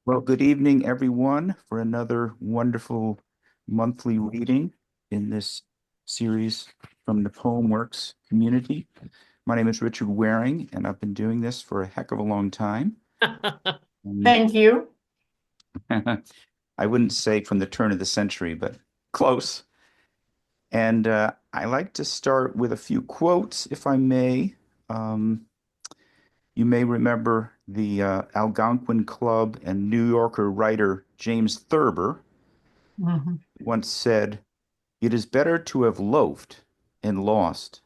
Well, good evening, everyone, for another wonderful monthly reading in this series from the PoemWorks community. My name is Richard Waring, and I've been doing this for a heck of a long time. Thank you. I wouldn't say from the turn of the century, but close. And I like to start with a few quotes, if I may. Um, you may remember the Algonquin Club and New Yorker writer James Thurber Mhm. once said, "It is better to have loafed and lost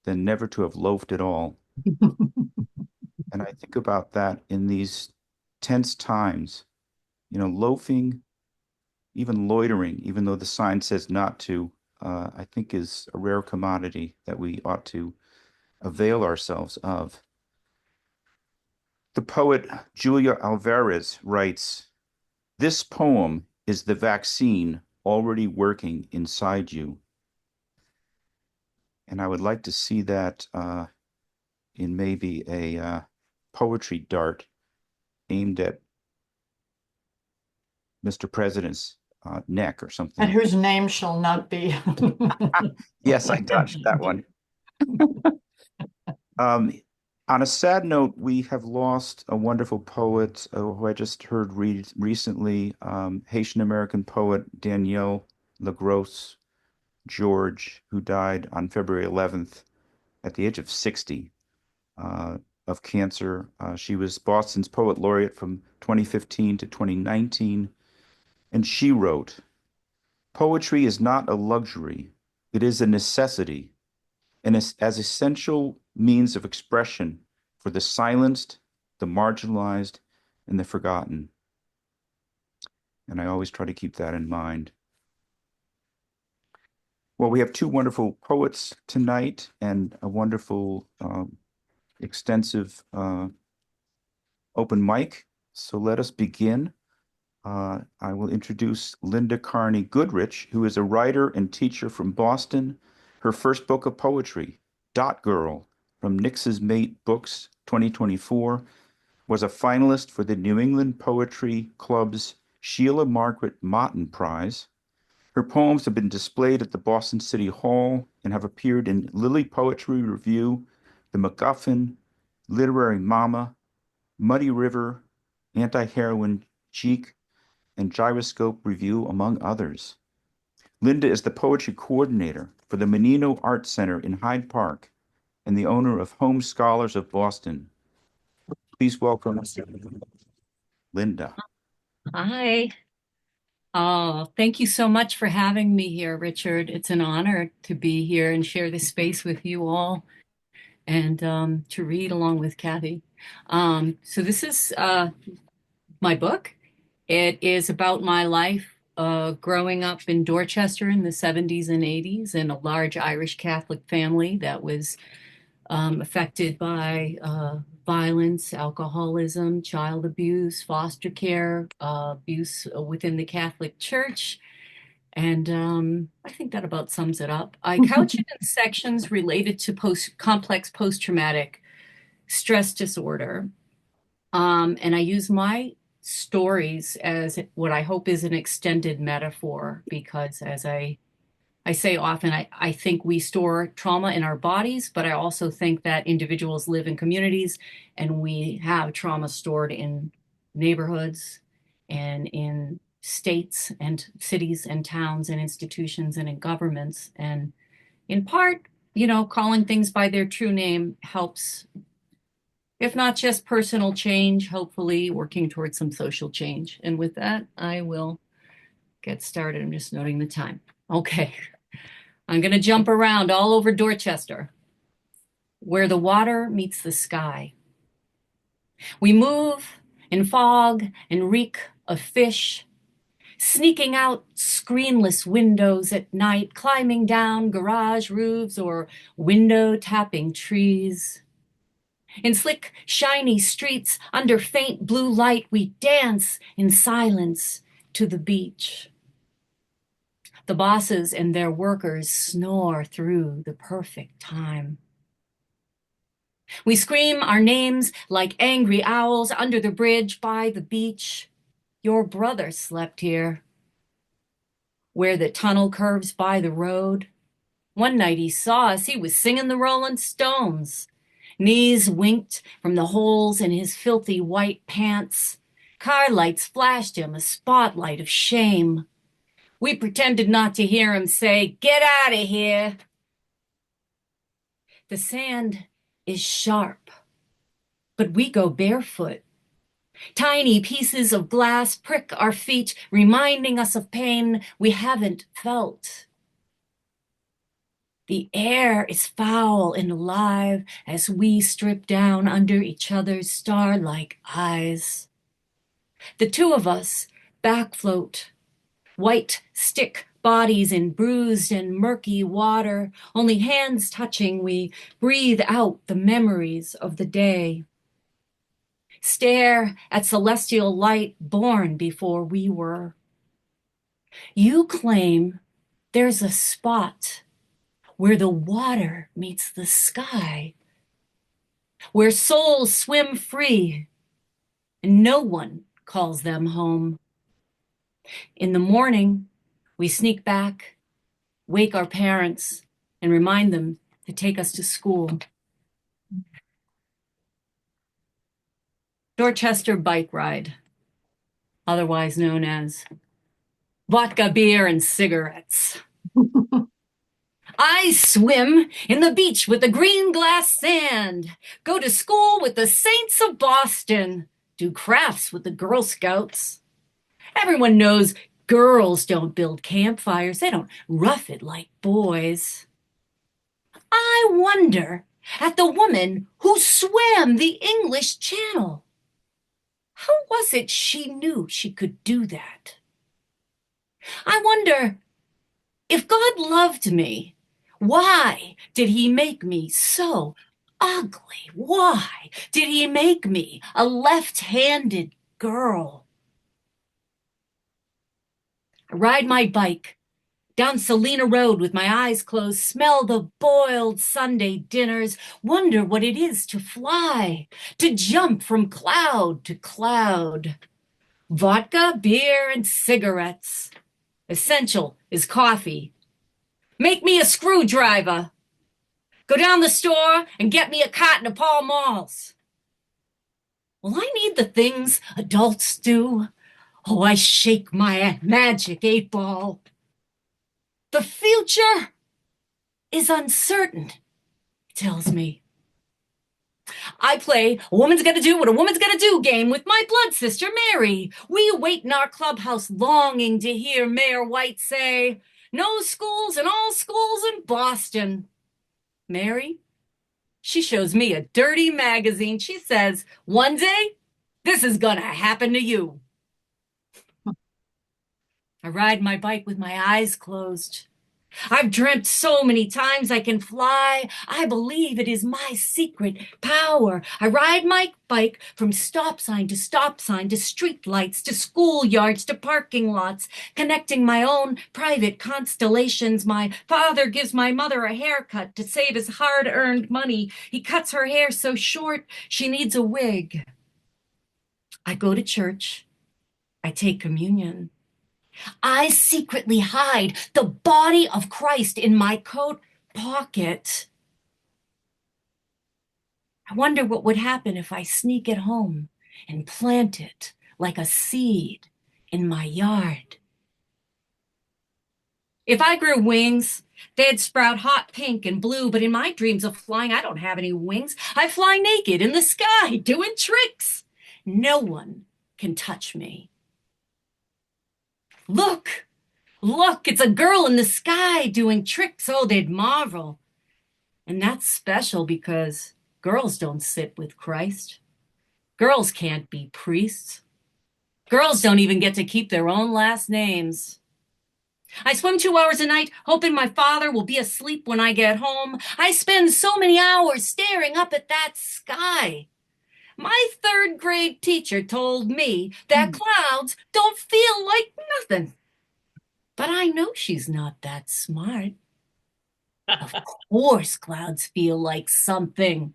than never to have loafed at all." And I think about that in these tense times, loafing, even loitering, even though the sign says not to, I think is a rare commodity that we ought to avail ourselves of. The poet Julia Alvarez writes, "This poem is the vaccine already working inside you." And I would like to see that in maybe a poetry dart aimed at Mr. President's neck or And something. whose name shall not be. Yes, I dodged that one. Um, on a sad note, we have lost a wonderful poet who I just heard read recently, Haitian American poet Danielle Lagrosse George, who died on February 11th at the age of 60 uh, of cancer. She was Boston's Poet Laureate from 2015 to 2019, and she wrote, "Poetry is not a luxury, it is a necessity, and as essential means of expression for the silenced, the marginalized, and the forgotten." And I always try to keep that in mind. Well, we have two wonderful poets tonight and a wonderful, extensive open mic. So let us begin. I will introduce Linda Carney-Goodrich, who is a writer and teacher from Boston. Her first book of poetry, Dot Girl, from Nix's Mate Books 2024, was a finalist for the New England Poetry Club's Sheila Margaret Motten Prize. Her poems have been displayed at the Boston City Hall and have appeared in Lily Poetry Review, The MacGuffin, Literary Mama, Muddy River, Anti-Heroin Cheek, and Gyroscope Review, among others. Linda is the poetry coordinator for the Menino Art Center in Hyde Park and the owner of Home Scholars of Boston. Please welcome Linda. Hi. Oh, thank you so much for having me here, Richard. It's an honor to be here and share this space with you all and to read along with Kathy. So this is my book. It is about my life growing up in Dorchester in the 70s and 80s in a large Irish Catholic family that was affected by violence, alcoholism, child abuse, foster care, abuse within the Catholic Church. And I think that about sums it up. I couch it in sections related to complex post-traumatic stress disorder. And I use my stories as what I hope is an extended metaphor because as I say often, I think we store trauma in our bodies, but I also think that individuals live in communities and we have trauma stored in neighborhoods and in states and cities and towns and institutions and in governments. And in part, calling things by their true name helps, if not just personal change, hopefully working towards some social change. And with that, I will get started. I'm just noting the time. Okay. I'm going to jump around all over Dorchester, where the water meets the sky. We move in fog and reek of fish, sneaking out screenless windows at night, climbing down garage roofs or window tapping trees. In slick, shiny streets under faint blue light, we dance in silence to the beach. The bosses and their workers snore through the perfect time. We scream our names like angry owls under the bridge by the beach. Your brother slept here, where the tunnel curves by the road. One night he saw us, he was singing the Rolling Stones. Knees winked from the holes in his filthy white pants. Car lights flashed him a spotlight of shame. We pretended not to hear him say, "Get out of here." The sand is sharp, but we go barefoot. Tiny pieces of glass prick our feet, reminding us of pain we haven't felt. The air is foul and alive as we strip down under each other's star-like eyes. The two of us back float, white stick bodies in bruised and murky water, only hands touching, we breathe out the memories of the day. Stare at celestial light born before we were. You claim there's a spot where the water meets the sky, where souls swim free and no one calls them home. In the morning, we sneak back, wake our parents, and remind them to take us to school. Dorchester bike ride, otherwise known as vodka, beer, and cigarettes. I swim in the beach with the green glass sand, go to school with the Saints of Boston, do crafts with the Girl Scouts. Everyone knows girls don't build campfires. They don't rough it like boys. I wonder at the woman who swam the English Channel. How was it she knew she could do that? I wonder if God loved me, why did he make me so ugly? Why did he make me a left-handed girl? I ride my bike down Salina Road with my eyes closed, smell the boiled Sunday dinners, wonder what it is to fly, to jump from cloud to cloud. Vodka, beer, and cigarettes. Essential is coffee. Make me a screwdriver. Go down the store and get me a carton of Pall Malls. Will I need the things adults do? Oh, I shake my magic 8-ball. The future is uncertain, he tells me. I play a woman's gotta do what a woman's gotta do game with my blood sister, Mary. We wait in our clubhouse longing to hear Mayor White say, "No schools and all schools in Boston." Mary, she shows me a dirty magazine. She says, "One day, this is gonna happen to you." I ride my bike with my eyes closed. I've dreamt so many times I can fly. I believe it is my secret power. I ride my bike from stop sign to street lights, to schoolyards, to parking lots, connecting my own private constellations. My father gives my mother a haircut to save his hard-earned money. He cuts her hair so short, she needs a wig. I go to church. I take communion. I secretly hide the body of Christ in my coat pocket. I wonder what would happen if I sneak it home and plant it like a seed in my yard. If I grew wings, they'd sprout hot pink and blue, but in my dreams of flying, I don't have any wings. I fly naked in the sky, doing tricks. No one can touch me. Look, it's a girl in the sky doing tricks. Oh, they'd marvel. And that's special because girls don't sit with Christ. Girls can't be priests. Girls don't even get to keep their own last names. I swim 2 hours a night, hoping my father will be asleep when I get home. I spend so many hours staring up at that sky. My third-grade teacher told me that clouds don't feel like nothing. But I know she's not that smart. Of course clouds feel like something.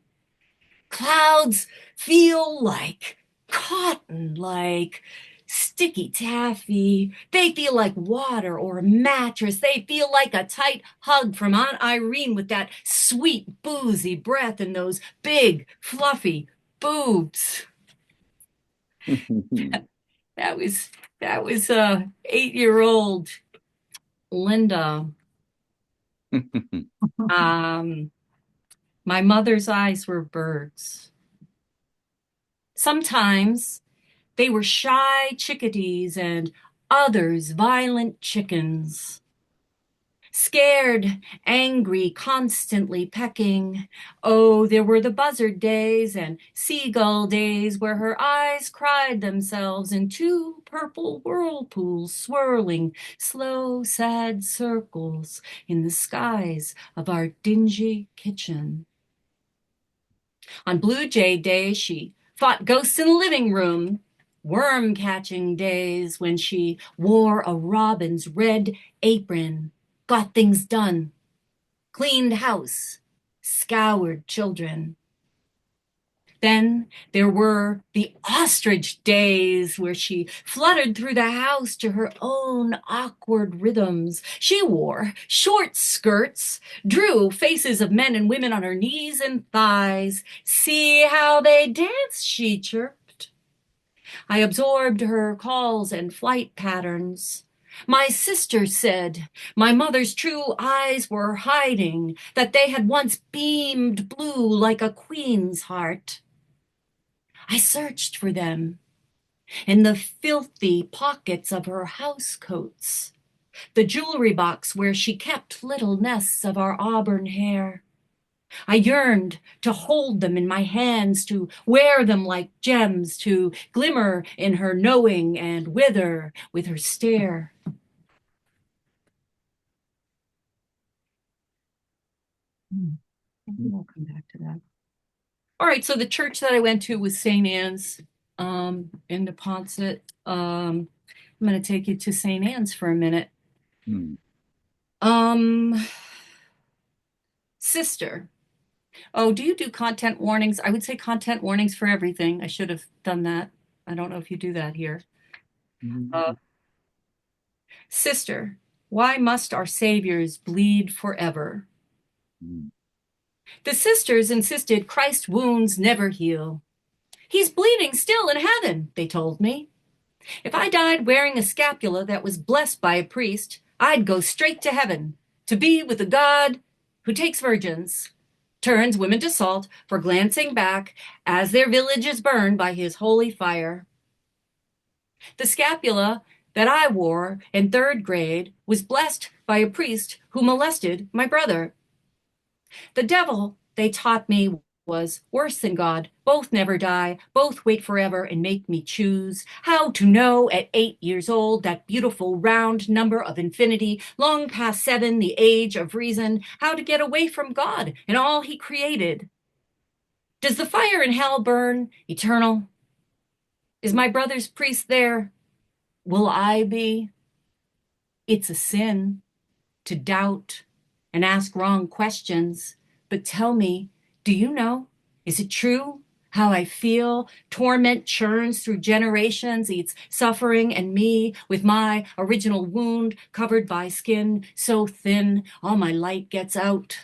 Clouds feel like cotton, like sticky taffy. They feel like water or a mattress. They feel like a tight hug from Aunt Irene with that sweet, boozy breath and those big, fluffy boobs. That was 8-year-old Linda. My mother's eyes were birds. Sometimes they were shy chickadees and others violent chickens. Scared, angry, constantly pecking. Oh, there were the buzzard days and seagull days where her eyes cried themselves in 2 purple whirlpools swirling slow, sad circles in the skies of our dingy kitchen. On Blue Jay days, she fought ghosts in the living room. Worm-catching days when she wore a robin's red apron, got things done, cleaned house, scoured children. Then there were the ostrich days where she fluttered through the house to her own awkward rhythms. She wore short skirts, drew faces of men and women on her knees and thighs. See how they dance, she chirped. I absorbed her calls and flight patterns. My sister said my mother's true eyes were hiding, that they had once beamed blue like a queen's heart. I searched for them in the filthy pockets of her housecoats, the jewelry box where she kept little nests of our auburn hair. I yearned to hold them in my hands, to wear them like gems, to glimmer in her knowing and wither with her stare. We'll come back to that. All right, so the church that I went to was St. Anne's in Neponset. I'm going to take you to St. Anne's for a minute. Sister. Oh, do you do content warnings? I would say content warnings for everything. I should have done that. I don't know if you do that here. Sister, why must our saviors bleed forever? The sisters insisted Christ's wounds never heal. He's bleeding still in heaven, they told me. If I died wearing a scapula that was blessed by a priest, I'd go straight to heaven, to be with the God who takes virgins, turns women to salt for glancing back as their village is burned by his holy fire. The scapula that I wore in 3rd grade was blessed by a priest who molested my brother. The devil, they taught me, was worse than God. Both never die, both wait forever and make me choose. How to know at 8 years old that beautiful round number of infinity, long past 7, the age of reason, how to get away from God and all he created. Does the fire in hell burn eternal? Is my brother's priest there? Will I be? It's a sin to doubt and ask wrong questions, but tell me, do you know? Is it true? How I feel, torment churns through generations, eats suffering and me with my original wound covered by skin so thin, all my light gets out.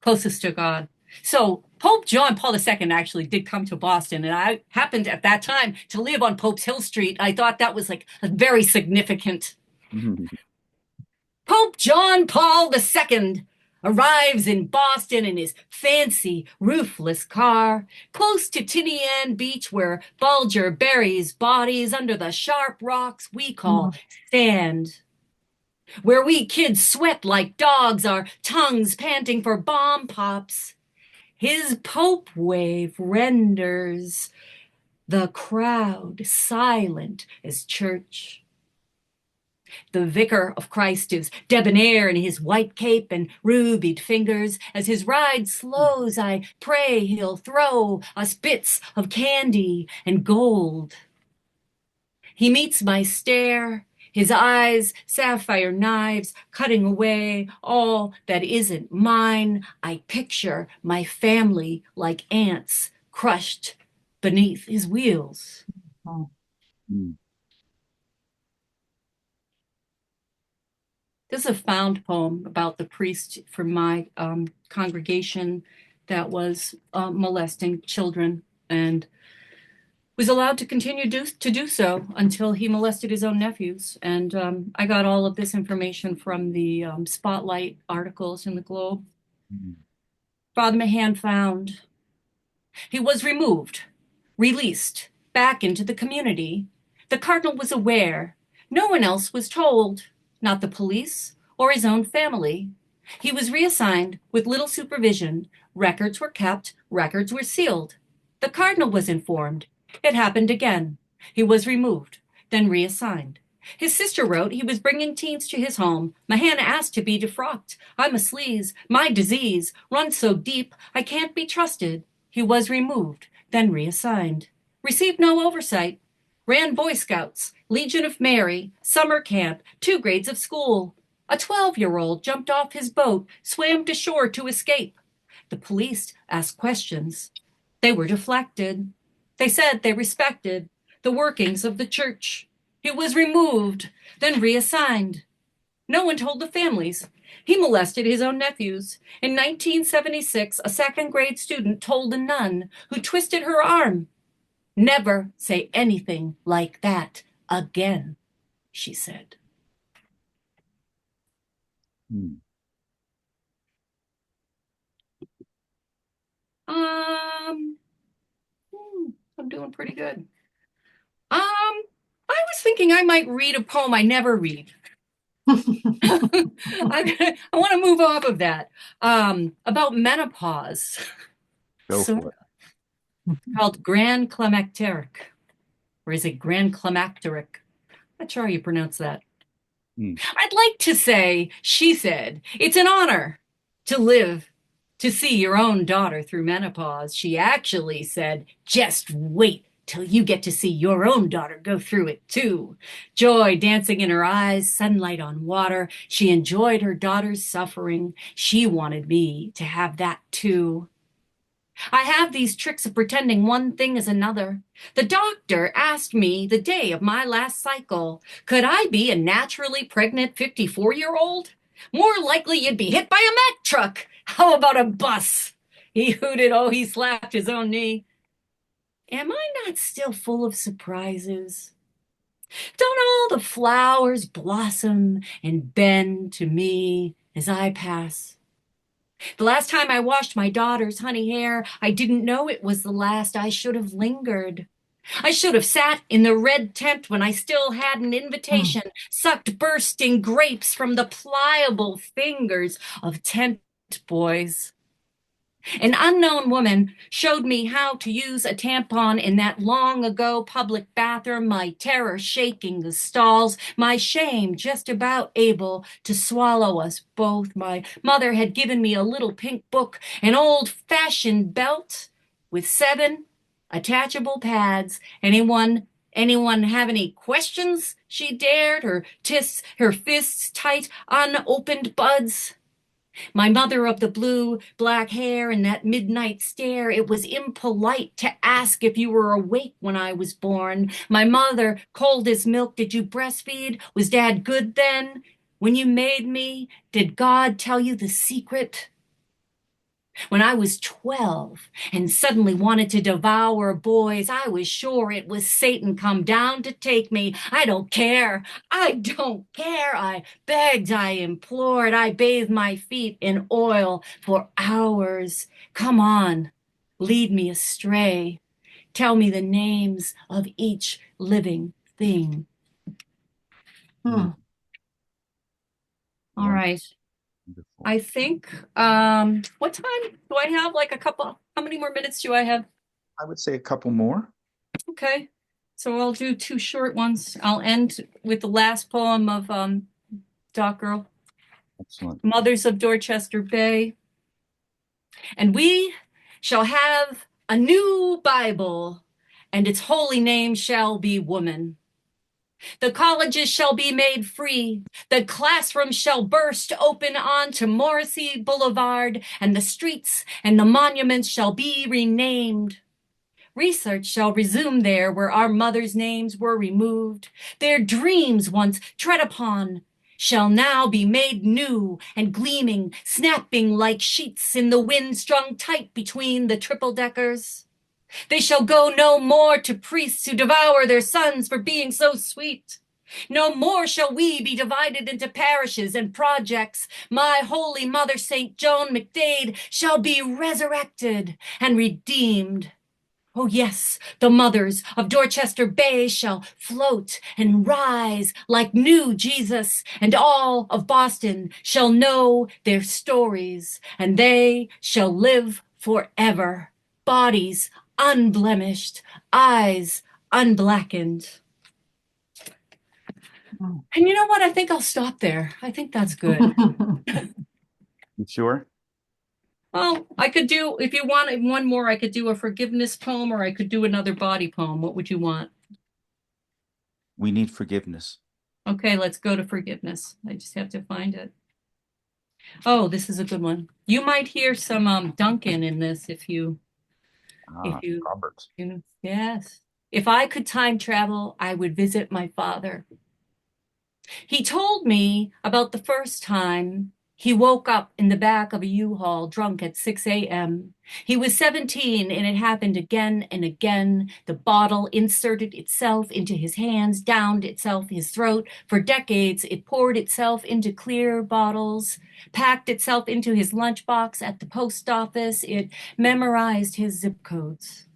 Closest to God. So Pope John Paul II actually did come to Boston, and I happened at that time to live on Pope's Hill Street. I thought that was like a very significant. Pope John Paul II arrives in Boston in his fancy, roofless car, close to Tinny Ann Beach, where Bulger buries bodies under the sharp rocks we call sand, where we kids sweat like dogs, our tongues panting for bomb pops. His Pope wave renders the crowd silent as church. The vicar of Christ is debonair in his white cape and rubied fingers. As his ride slows, I pray he'll throw us bits of candy and gold. He meets my stare, his eyes sapphire knives cutting away all that isn't mine. I picture my family like ants crushed beneath his wheels. Oh. Mm. This is a found poem about the priest from my congregation that was molesting children and was allowed to continue to do so until he molested his own nephews. And I got all of this information from the Spotlight articles in the Globe. Mm. Father Mahan found he was removed, released back into the community. The cardinal was aware. No one else was told, not the police or his own family. He was reassigned with little supervision. Records were kept, records were sealed. The cardinal was informed. It happened again. He was removed, then reassigned. His sister wrote he was bringing teens to his home. Mahan asked to be defrocked. I'm a sleaze. My disease runs so deep I can't be trusted. He was removed, then reassigned. Received no oversight. Ran Boy Scouts, Legion of Mary, summer camp, 2 grades of school. A 12-year-old jumped off his boat, swam to shore to escape. The police asked questions. They were deflected. They said they respected the workings of the church. He was removed, then reassigned. No one told the families. He molested his own nephews. In 1976, a 2nd-grade student told a nun who twisted her arm, "Never say anything like that again," she said. Mm. I'm doing pretty good. I was thinking I might read a poem I never read. I want to move off of that. About menopause. Go for it. Called Grand Climacteric. Or is it Grand Climacteric? Not sure how you pronounce that. Mm. I'd like to say, she said, it's an honor to live to see your own daughter through menopause. She actually said, just wait till you get to see your own daughter go through it too. Joy dancing in her eyes, sunlight on water. She enjoyed her daughter's suffering. She wanted me to have that too. I have these tricks of pretending one thing is another. The doctor asked me the day of my last cycle, could I be a naturally pregnant 54-year-old? More likely you'd be hit by a Mack truck. How about a bus? He hooted. Oh, he slapped his own knee. Am I not still full of surprises? Don't all the flowers blossom and bend to me as I pass? The last time I washed my daughter's honey hair, I didn't know it was the last. I should have lingered. I should have sat in the red tent when I still had an invitation, sucked bursting grapes from the pliable fingers of tent boys. An unknown woman showed me how to use a tampon in that long ago public bathroom, my terror shaking the stalls, my shame just about able to swallow us both. My mother had given me a little pink book, an old-fashioned belt with 7 attachable pads. Anyone have any questions? She dared, her fists tight, unopened buds. My mother of the blue, black hair and that midnight stare, it was impolite to ask if you were awake when I was born. My mother, cold as milk, did you breastfeed? Was Dad good then? When you made me, did God tell you the secret? When I was 12 and suddenly wanted to devour boys, I was sure it was Satan come down to take me. I don't care. I don't care. I begged, I implored. I bathed my feet in oil for hours. Come on, lead me astray. Tell me the names of each living thing. Hmm. All right. Wonderful. I think, what time do I have? Like a couple, how many more minutes do I have? I would say a couple more. Okay, so I'll do 2 short ones. I'll end with the last poem of Doc Girl, Excellent. Mothers of Dorchester Bay. And we shall have a new Bible, and its holy name shall be woman. The colleges shall be made free. The classrooms shall burst open onto Morrissey Boulevard, and the streets and the monuments shall be renamed. Research shall resume there where our mothers' names were removed. Their dreams once tread upon shall now be made new and gleaming, snapping like sheets in the wind strung tight between the triple deckers. They shall go no more to priests who devour their sons for being so sweet. No more shall we be divided into parishes and projects. My holy mother, St. Joan McDade, shall be resurrected and redeemed. Oh, yes, the mothers of Dorchester Bay shall float and rise like new Jesus, and all of Boston shall know their stories, and they shall live forever, bodies unblemished, eyes unblackened. And you know what? I think I'll stop there. I think that's good. You sure? Well, I could do, if you want one more, I could do a forgiveness poem or I could do another body poem. What would you want? We need forgiveness. Okay, let's go to forgiveness. I just have to find it. Oh, this is a good one. You might hear some Duncan in this if you Robert. yes. If I could time travel, I would visit my father. He told me about the first time he woke up in the back of a U-Haul drunk at 6 a.m. He was 17 and it happened again and again. The bottle inserted itself into his hands, downed itself his throat. For decades, it poured itself into clear bottles, packed itself into his lunchbox at the post office. It memorized his zip codes.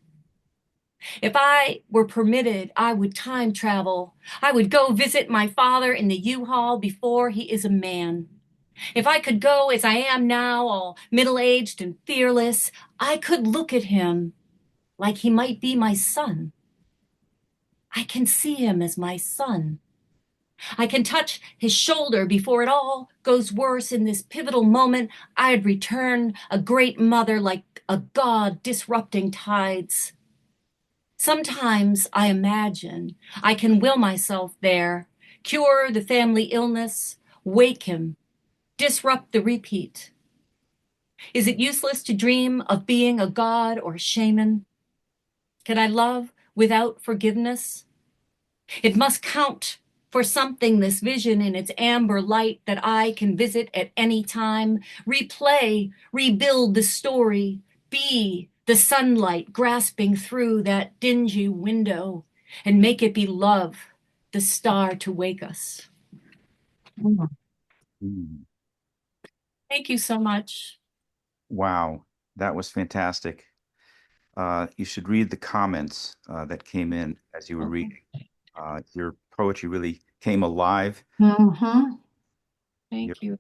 If I were permitted, I would time travel. I would go visit my father in the U-Haul before he is a man. If I could go as I am now, all middle-aged and fearless, I could look at him like he might be my son. I can see him as my son. I can touch his shoulder before it all goes worse. In this pivotal moment, I'd return a great mother like a god disrupting tides. Sometimes I imagine I can will myself there, cure the family illness, wake him, disrupt the repeat. Is it useless to dream of being a god or a shaman? Can I love without forgiveness? It must count for something, this vision in its amber light that I can visit at any time, replay, rebuild the story, be the sunlight grasping through that dingy window, and make it be love, the star to wake us. Thank you so much. Wow, that was fantastic. You should read the comments that came in as you were reading. Your poetry really came alive. Thank you.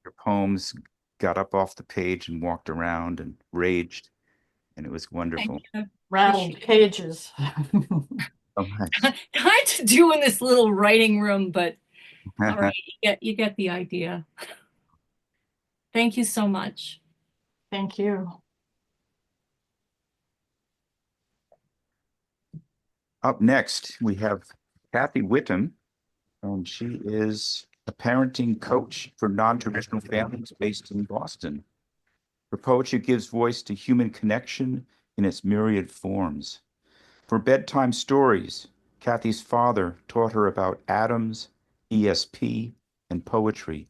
Your poems got up off the page and walked around and raged, and it was wonderful. Rattled cages. Oh, nice. Hard to do in this little writing room, but all right, you get the idea. Thank you so much. Thank you. Up next, we have Kathy Whitham, and she is a parenting coach for non-traditional families based in Boston. Her poetry gives voice to human connection in its myriad forms. For bedtime stories, Kathy's father taught her about atoms, ESP, and poetry.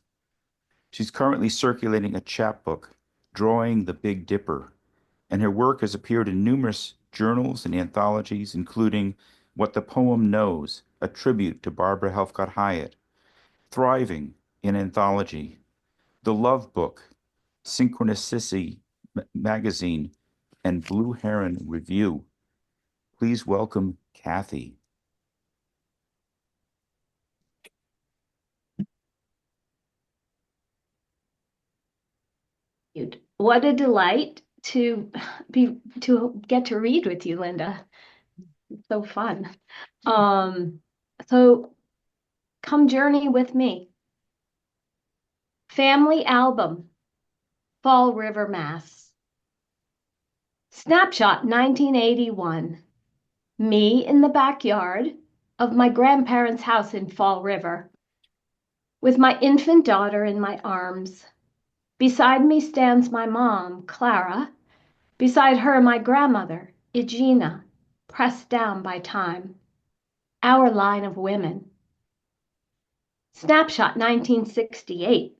She's currently circulating a chapbook, Drawing the Big Dipper, and her work has appeared in numerous journals and anthologies, including What the Poem Knows, a tribute to Barbara Helfgott Hyatt, Thriving, an anthology, The Love Book, Synchronicity Magazine, and Blue Heron Review. Please welcome Kathy. What a delight to get to read with you, Linda. It's so fun. So come journey with me. Family album, Fall River, Mass. Snapshot 1981. Me in the backyard of my grandparents' house in Fall River, with my infant daughter in my arms. Beside me stands my mom, Clara. Beside her, my grandmother, Egina, pressed down by time. Our line of women. Snapshot 1968.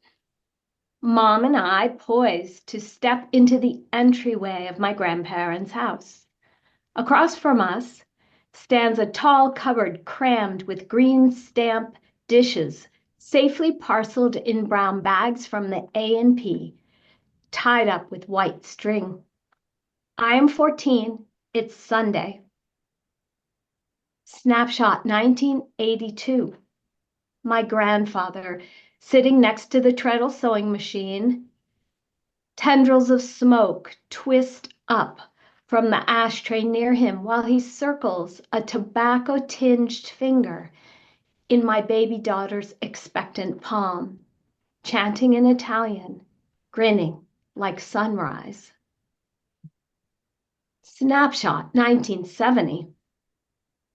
Mom and I poised to step into the entryway of my grandparents' house. Across from us stands a tall cupboard crammed with green stamp dishes, safely parceled in brown bags from the A&P, tied up with white string. I am 14. It's Sunday. Snapshot 1982. My grandfather sitting next to the treadle sewing machine. Tendrils of smoke twist up from the ashtray near him while he circles a tobacco-tinged finger in my baby daughter's expectant palm, chanting in Italian, grinning like sunrise. Snapshot 1970.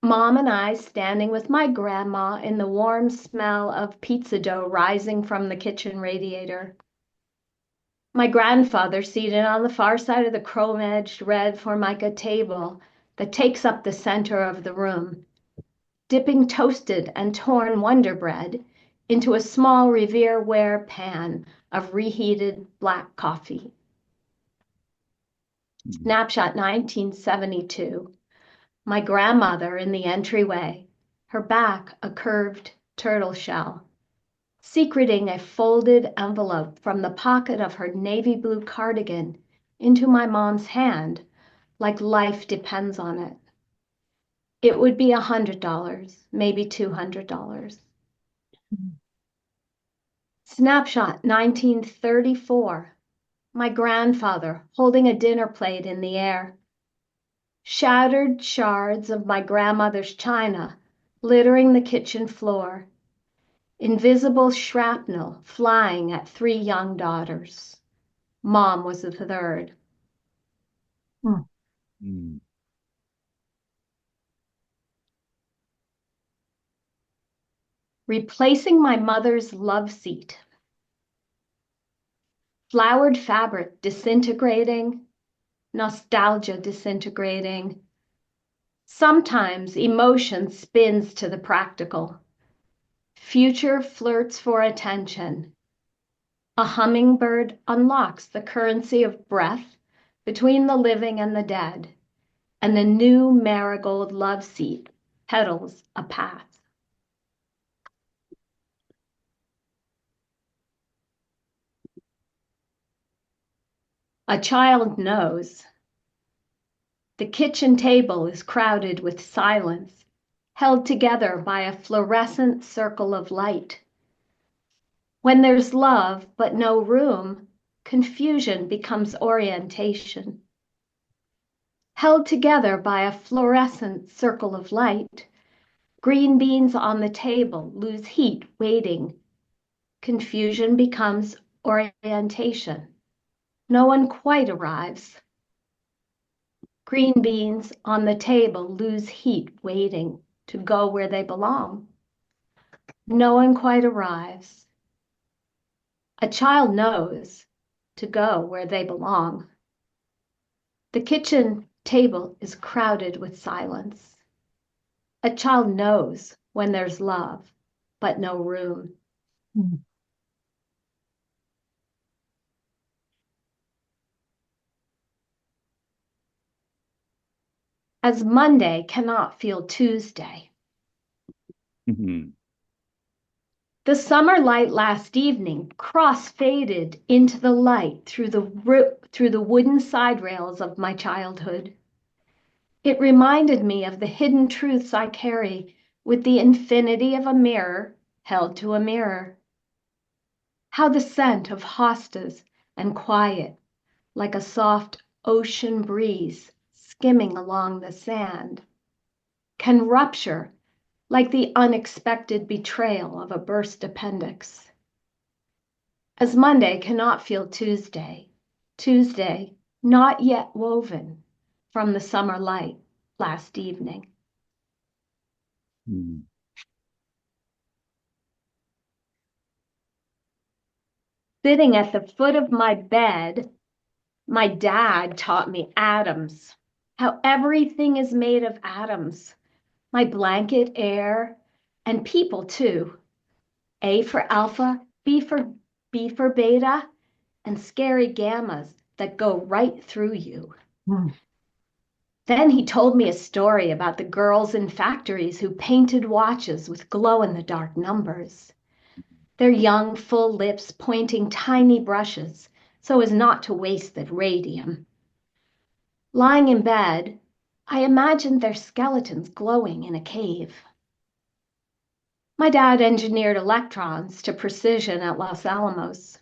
Mom and I standing with my grandma in the warm smell of pizza dough rising from the kitchen radiator. My grandfather seated on the far side of the chrome-edged red formica table that takes up the center of the room, dipping toasted and torn Wonder Bread into a small Revere-ware pan of reheated black coffee. Snapshot 1972. My grandmother in the entryway, her back a curved turtle shell, secreting a folded envelope from the pocket of her navy blue cardigan into my mom's hand, like life depends on it. It would be $100, maybe $200. Snapshot 1934. My grandfather holding a dinner plate in the air. Shattered shards of my grandmother's china littering the kitchen floor. Invisible shrapnel flying at 3 young daughters. Mom was the third. Mm. Replacing my mother's love seat. Flowered fabric disintegrating, nostalgia disintegrating. Sometimes emotion spins to the practical. Future flirts for attention. A hummingbird unlocks the currency of breath between the living and the dead, and the new marigold love seat petals a path. A child knows. The kitchen table is crowded with silence, held together by a fluorescent circle of light. When there's love but no room, confusion becomes orientation. Held together by a fluorescent circle of light, green beans on the table lose heat waiting. Confusion becomes orientation. No one quite arrives. Green beans on the table lose heat waiting to go where they belong. No one quite arrives. A child knows to go where they belong. The kitchen table is crowded with silence. A child knows when there's love, but no room. As Monday cannot feel Tuesday. Mhm. The summer light last evening cross-faded into the light through the wooden side rails of my childhood. It reminded me of the hidden truths I carry with the infinity of a mirror held to a mirror. How the scent of hostas and quiet, like a soft ocean breeze skimming along the sand, can rupture like the unexpected betrayal of a burst appendix. As Monday cannot feel Tuesday, Tuesday not yet woven from the summer light last evening. Mm. Sitting at the foot of my bed, my dad taught me atoms, how everything is made of atoms. My blanket, air, and people too. A for alpha, B for beta, and scary gammas that go right through you. Then he told me a story about the girls in factories who painted watches with glow-in-the-dark numbers. Their young, full lips pointing tiny brushes so as not to waste the radium. Lying in bed, I imagined their skeletons glowing in a cave. My dad engineered electrons to precision at Los Alamos.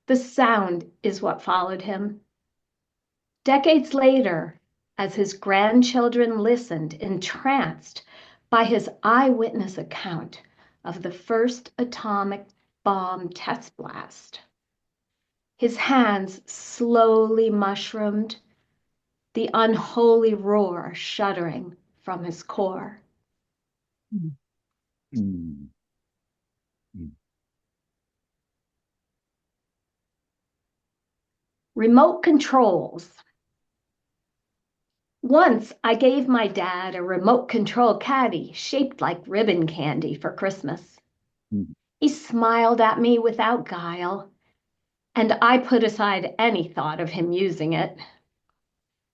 The sound is what followed him. Decades later, as his grandchildren listened, entranced by his eyewitness account of the first atomic bomb test blast, his hands slowly mushroomed, the unholy roar shuddering from his core. Mm. Remote controls. Once I gave my dad a remote control caddy shaped like ribbon candy for Christmas. Mm. He smiled at me without guile, and I put aside any thought of him using it.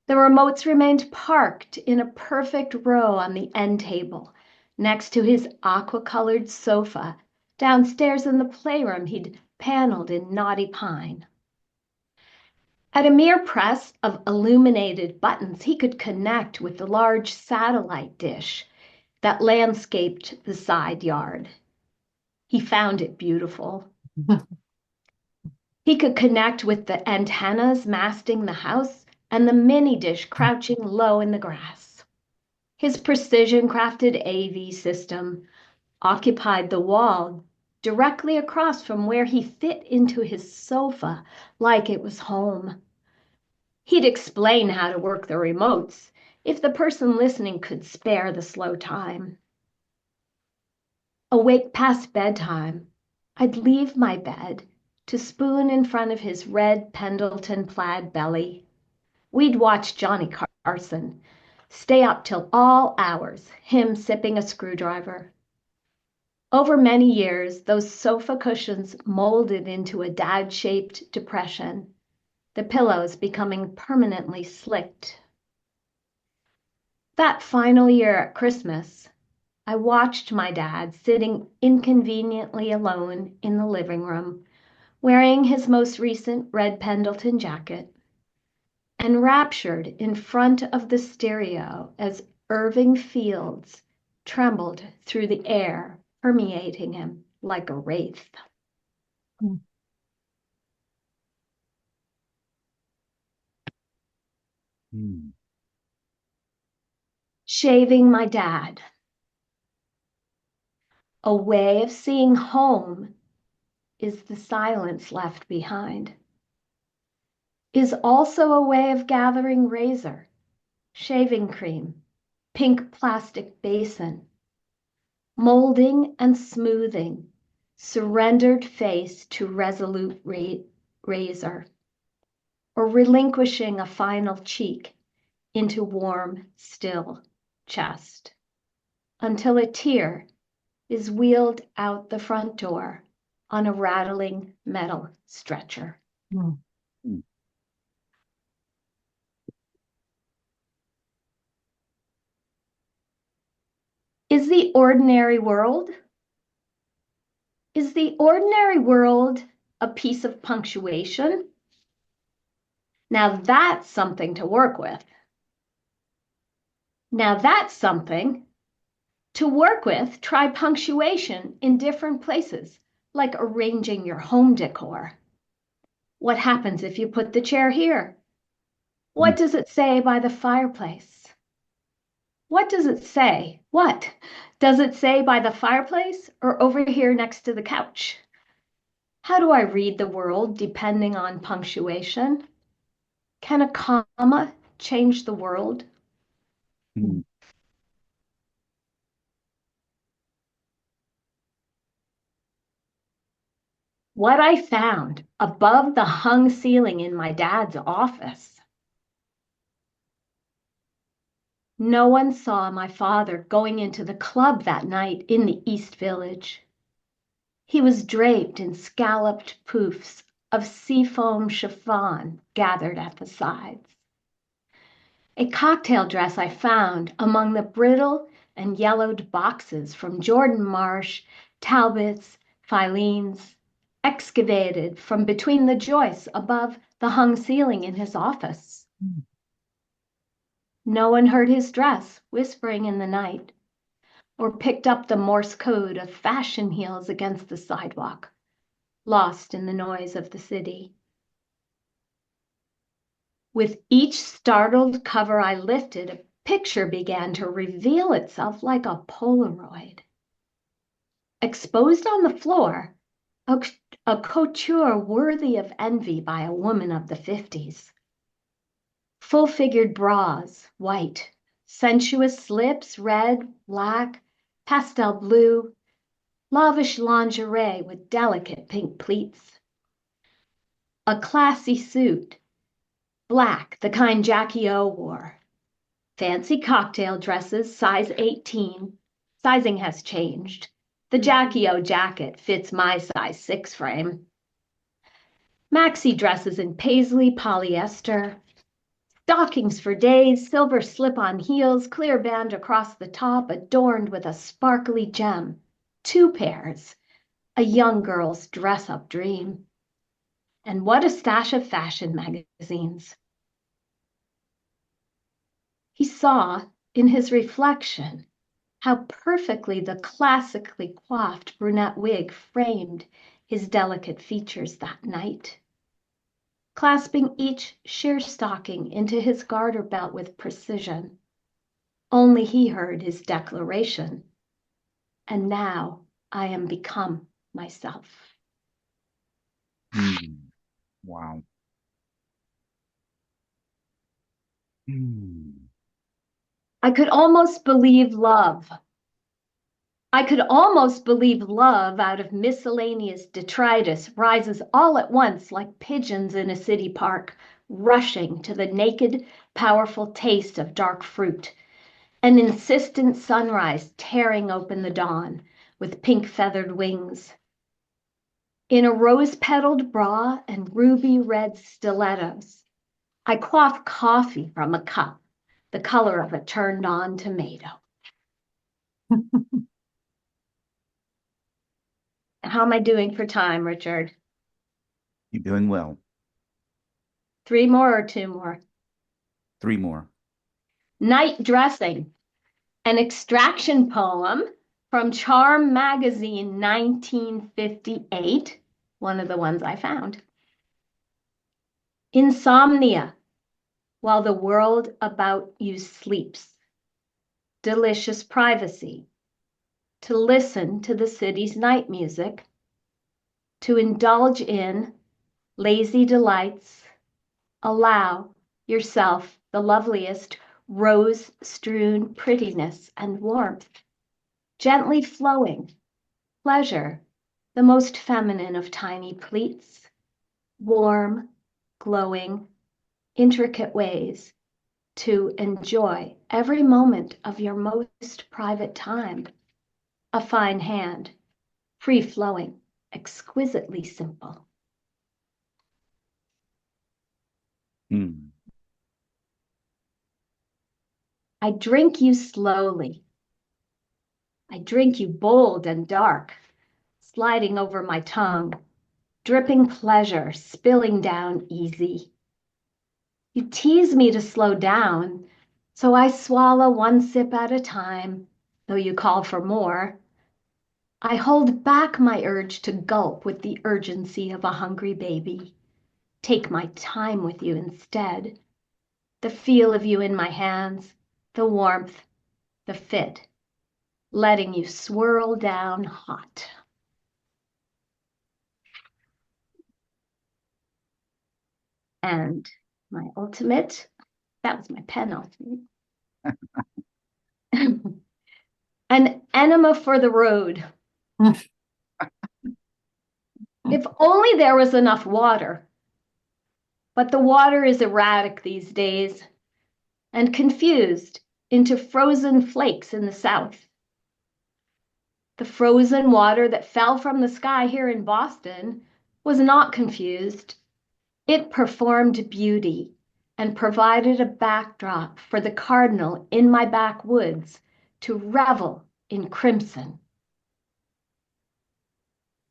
The remotes remained parked in a perfect row on the end table, next to his aqua-colored sofa, downstairs in the playroom he'd paneled in knotty pine. At a mere press of illuminated buttons, he could connect with the large satellite dish that landscaped the side yard. He found it beautiful. He could connect with the antennas masting the house and the mini dish crouching low in the grass. His precision-crafted AV system occupied the wall directly across from where he fit into his sofa like it was home. He'd explain how to work the remotes if the person listening could spare the slow time. Awake past bedtime, I'd leave my bed to spoon in front of his red Pendleton plaid belly. We'd watch Johnny Carson, stay up till all hours, him sipping a screwdriver. Over many years, those sofa cushions molded into a dad-shaped depression, the pillows becoming permanently slicked. That final year at Christmas, I watched my dad sitting inconveniently alone in the living room, wearing his most recent red Pendleton jacket, enraptured in front of the stereo as Irving Fields trembled through the air, permeating him like a wraith. Mm. Shaving my dad. A way of seeing home is the silence left behind, is also a way of gathering razor, shaving cream, pink plastic basin, molding and smoothing, surrendered face to resolute razor, or relinquishing a final cheek into warm, still chest, until a tear is wheeled out the front door on a rattling metal stretcher. Mm. Is the ordinary world a piece of punctuation? Now that's something to work with. Now that's something to work with. Try punctuation in different places, like arranging your home decor. What happens if you put the chair here? What does it say by the fireplace? What does it say? What does it say by the fireplace or over here next to the couch? How do I read the world depending on punctuation? Can a comma change the world? Mm. What I found above the hung ceiling in my dad's office No one saw my father going into the club that night in the East Village. He was draped in scalloped poufs of seafoam chiffon gathered at the sides. A cocktail dress I found among the brittle and yellowed boxes from Jordan Marsh, Talbot's, Filene's, excavated from between the joists above the hung ceiling in his office. No one heard his dress whispering in the night, or picked up the Morse code of fashion heels against the sidewalk, lost in the noise of the city. With each startled cover I lifted, a picture began to reveal itself like a Polaroid. Exposed on the floor, a couture worthy of envy by a woman of the 50s. Full-figured bras, white, sensuous slips, red, black, pastel blue, lavish lingerie with delicate pink pleats. A classy suit, black, the kind Jackie O wore. Fancy cocktail dresses, size 18. Sizing has changed. The Jackie O jacket fits my size 6 frame. Maxi dresses in paisley polyester. Stockings for days, silver slip-on heels, clear band across the top, adorned with a sparkly gem. 2 pairs. A young girl's dress-up dream. And what a stash of fashion magazines. He saw in his reflection how perfectly the classically coiffed brunette wig framed his delicate features that night. Clasping each sheer stocking into his garter belt with precision, only he heard his declaration, and now I am become myself. Wow. I could almost believe love. I could almost believe love out of miscellaneous detritus rises all at once like pigeons in a city park, rushing to the naked, powerful taste of dark fruit, an insistent sunrise tearing open the dawn with pink feathered wings. In a rose-petaled bra and ruby red stilettos, I quaff coffee from a cup, the color of a turned-on tomato. How am I doing for time, Richard? You're doing well. 3 more or 2 more? 3 more. Night Dressing, an extraction poem from Charm Magazine 1958, one of the ones I found. Insomnia, while the world about you sleeps. Delicious privacy, to listen to the city's night music, to indulge in lazy delights, allow yourself the loveliest rose-strewn prettiness and warmth, gently flowing, pleasure, the most feminine of tiny pleats, warm, glowing, intricate ways to enjoy every moment of your most private time. A fine hand, free-flowing, exquisitely simple. I drink you slowly. I drink you bold and dark, sliding over my tongue, dripping pleasure, spilling down easy. You tease me to slow down, so I swallow 1 sip at a time, though you call for more. I hold back my urge to gulp with the urgency of a hungry baby. Take my time with you instead. The feel of you in my hands, the warmth, the fit, letting you swirl down hot. And my ultimate, that was my penultimate. An enema for the road. If only there was enough water. But the water is erratic these days and confused into frozen flakes in the south. The frozen water that fell from the sky here in Boston was not confused. It performed beauty and provided a backdrop for the cardinal in my backwoods to revel in crimson.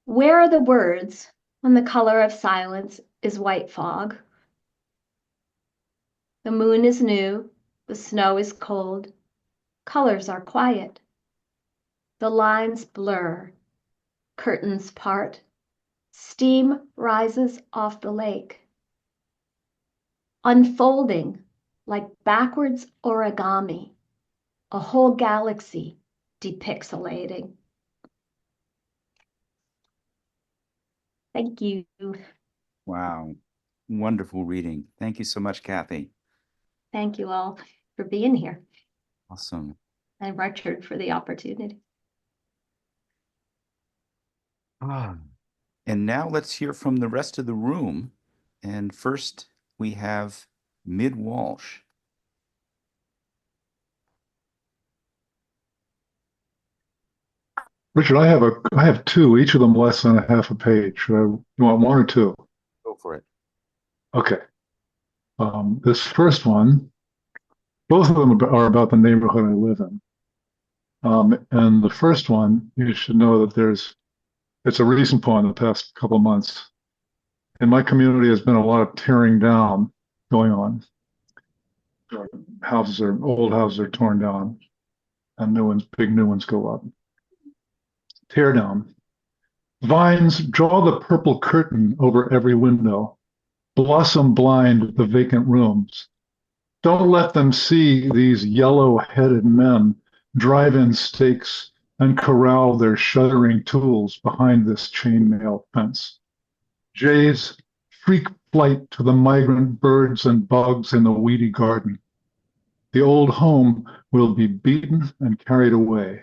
Where are the words when the color of silence is white fog? The moon is new, the snow is cold, colors are quiet. The lines blur, curtains part, steam rises off the lake. Unfolding like backwards origami, a whole galaxy depixelating. Thank you. Wow. Wonderful reading. Thank you so much, Kathy. Thank you all for being here, Awesome. and Richard for the opportunity. And now let's hear from the rest of the room. And first we have Mid Walsh. Richard, I have two, each of them less than a half a page. You want one or two? Go for it. Okay. This first one, both of them are about the neighborhood I live in. And the first one, you should know that it's a recent poem the past couple of months. In my community, there's been a lot of tearing down going on. Old houses are torn down, and big new ones go up. Tear down. Vines draw the purple curtain over every window. Blossom blind the vacant rooms. Don't let them see these yellow-headed men drive in stakes and corral their shuddering tools behind this chainmail fence. Jays freak flight to the migrant birds and bugs in the weedy garden. The old home will be beaten and carried away.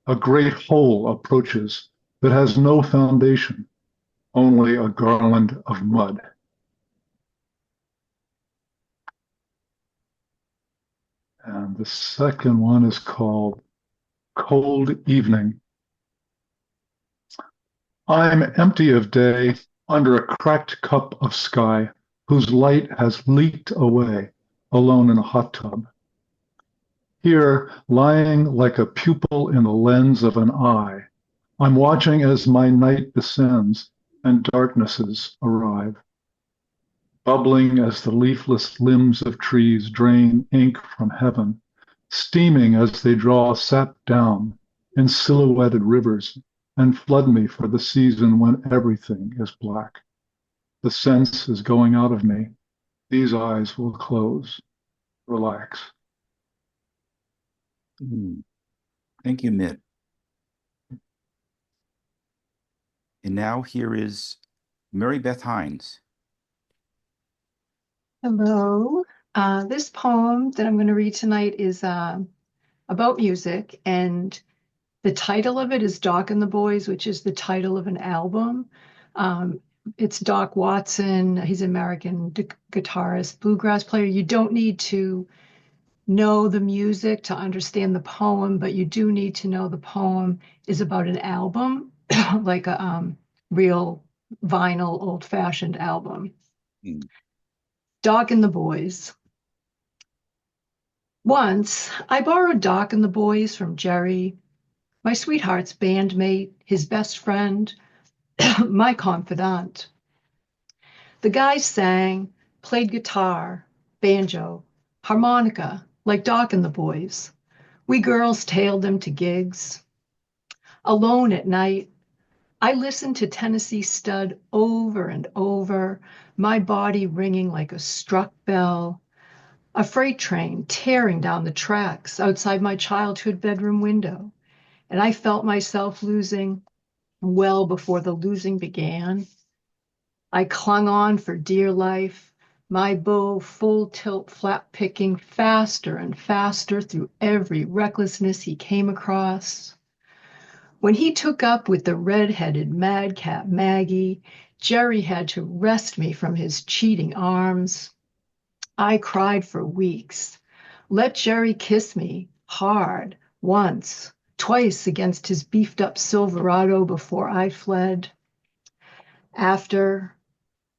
A great hole approaches that has no foundation, only a garland of mud. And the second one is called Cold Evening. I'm empty of day under a cracked cup of sky whose light has leaked away, alone in a hot tub. Here, lying like a pupil in the lens of an eye, I'm watching as my night descends and darknesses arrive. Bubbling as the leafless limbs of trees drain ink from heaven, steaming as they draw sap down in silhouetted rivers and flood me for the season when everything is black. The sense is going out of me. These eyes will close. Relax. Thank you, Mid. And now here is Mary Beth Hines. Hello. This poem that I'm going to read tonight is about music, and the title of it is Doc and the Boys, which is the title of an album. It's Doc Watson. He's an American guitarist, bluegrass player. You don't need to know the music to understand the poem, but you do need to know the poem is about an album, like a real vinyl, old-fashioned album. Doc and the Boys. Once, I borrowed Doc and the Boys from Jerry, my sweetheart's bandmate, his best friend, my confidant. The guy sang, played guitar, banjo, harmonica, like Doc and the Boys. We girls tailed them to gigs. Alone at night, I listened to Tennessee Stud over and over, my body ringing like a struck bell, a freight train tearing down the tracks outside my childhood bedroom window, and I felt myself losing well before the losing began. I clung on for dear life, my bow full tilt flap picking faster and faster through every recklessness he came across. When he took up with the red-headed madcap Maggie, Jerry had to wrest me from his cheating arms. I cried for weeks. Let Jerry kiss me hard once, twice against his beefed up Silverado before I fled. After,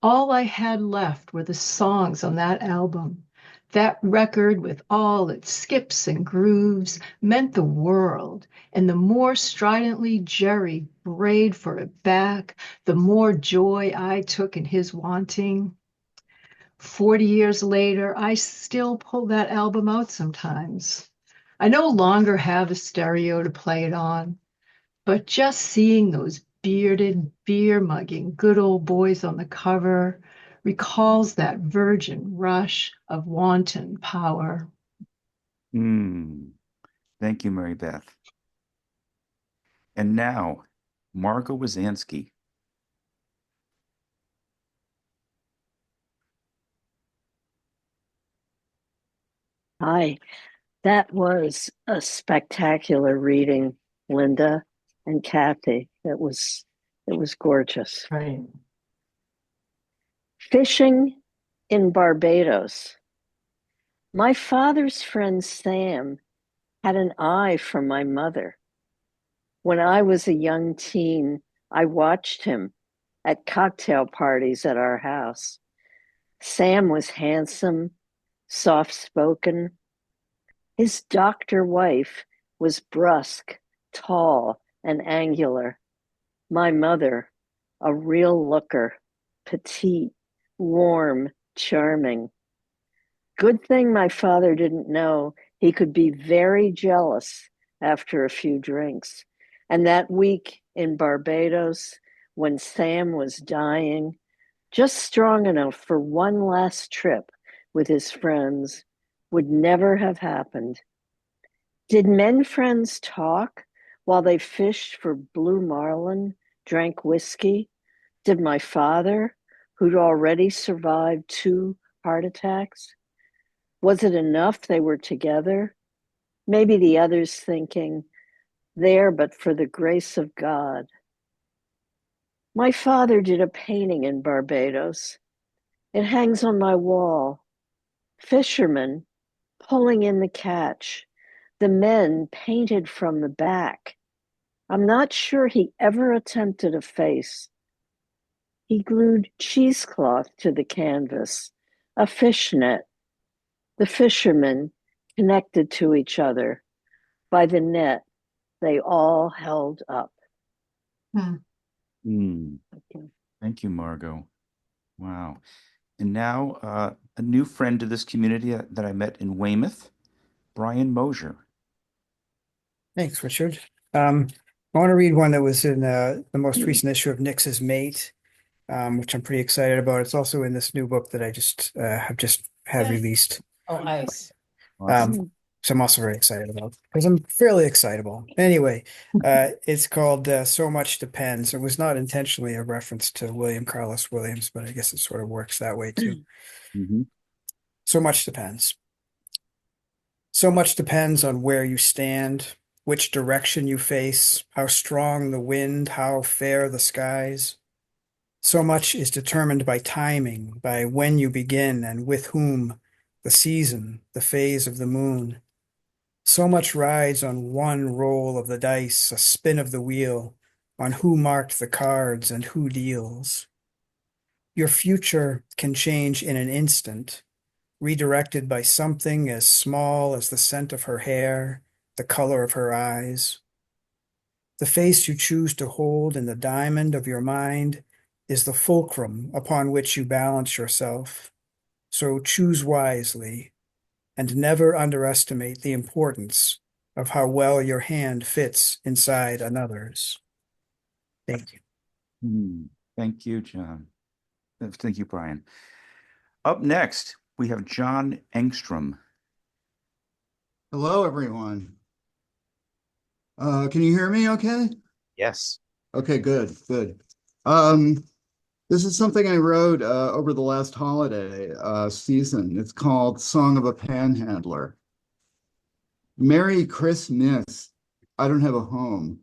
all I had left were the songs on that album. That record, with all its skips and grooves, meant the world, and the more stridently Jerry brayed for it back, the more joy I took in his wanting. 40 years later, I still pull that album out sometimes. I no longer have a stereo to play it on, but just seeing those bearded, beer-mugging good old boys on the cover recalls that virgin rush of wanton power. Thank you, Mary Beth. And now, Margot Wizansky. Hi, that was a spectacular reading, Linda and Kathy. It was gorgeous. Right. Fishing in Barbados. My father's friend Sam had an eye for my mother. When I was a young teen, I watched him at cocktail parties at our house. Sam was handsome, soft-spoken. His doctor wife was brusque, tall, and angular. My mother, a real looker, petite, warm, charming. Good thing my father didn't know he could be very jealous after a few drinks. And that week in Barbados, when Sam was dying, just strong enough for one last trip with his friends, would never have happened. Did men friends talk while they fished for blue marlin, drank whiskey? Did my father, who'd already survived 2 heart attacks? Was it enough they were together? Maybe the others thinking, there but for the grace of God. My father did a painting in Barbados. It hangs on my wall. Fishermen pulling in the catch, the men painted from the back. I'm not sure he ever attempted a face. He glued cheesecloth to the canvas, a fishnet. The fishermen connected to each other. By the net, they all held up. Thank you, Margot. Wow. And now a new friend to this community that I met in Weymouth, Brian Mosher. Thanks, Richard. I want to read one that was in the most recent issue of Nix's Mate, which I'm pretty excited about. It's also in this new book that I have just had released. Oh, nice. Awesome. So I'm also very excited about because I'm fairly excitable. Anyway, it's called So Much Depends. It was not intentionally a reference to William Carlos Williams, but I guess it sort of works that way too. So much depends. So much depends on where you stand, which direction you face, how strong the wind, how fair the skies. So much is determined by timing, by when you begin and with whom, the season, the phase of the moon. So much rides on one roll of the dice, a spin of the wheel, on who marked the cards and who deals. Your future can change in an instant, redirected by something as small as the scent of her hair, the color of her eyes. The face you choose to hold in the diamond of your mind is the fulcrum upon which you balance yourself. So choose wisely, and never underestimate the importance of how well your hand fits inside another's. Thank you. Thank you, John. Thank you, Brian. Up next, we have John Engstrom. Hello, everyone. Can you hear me okay? Yes. Okay, good. This is something I wrote over the last holiday season. It's called Song of a Panhandler. Merry Christmas. I don't have a home.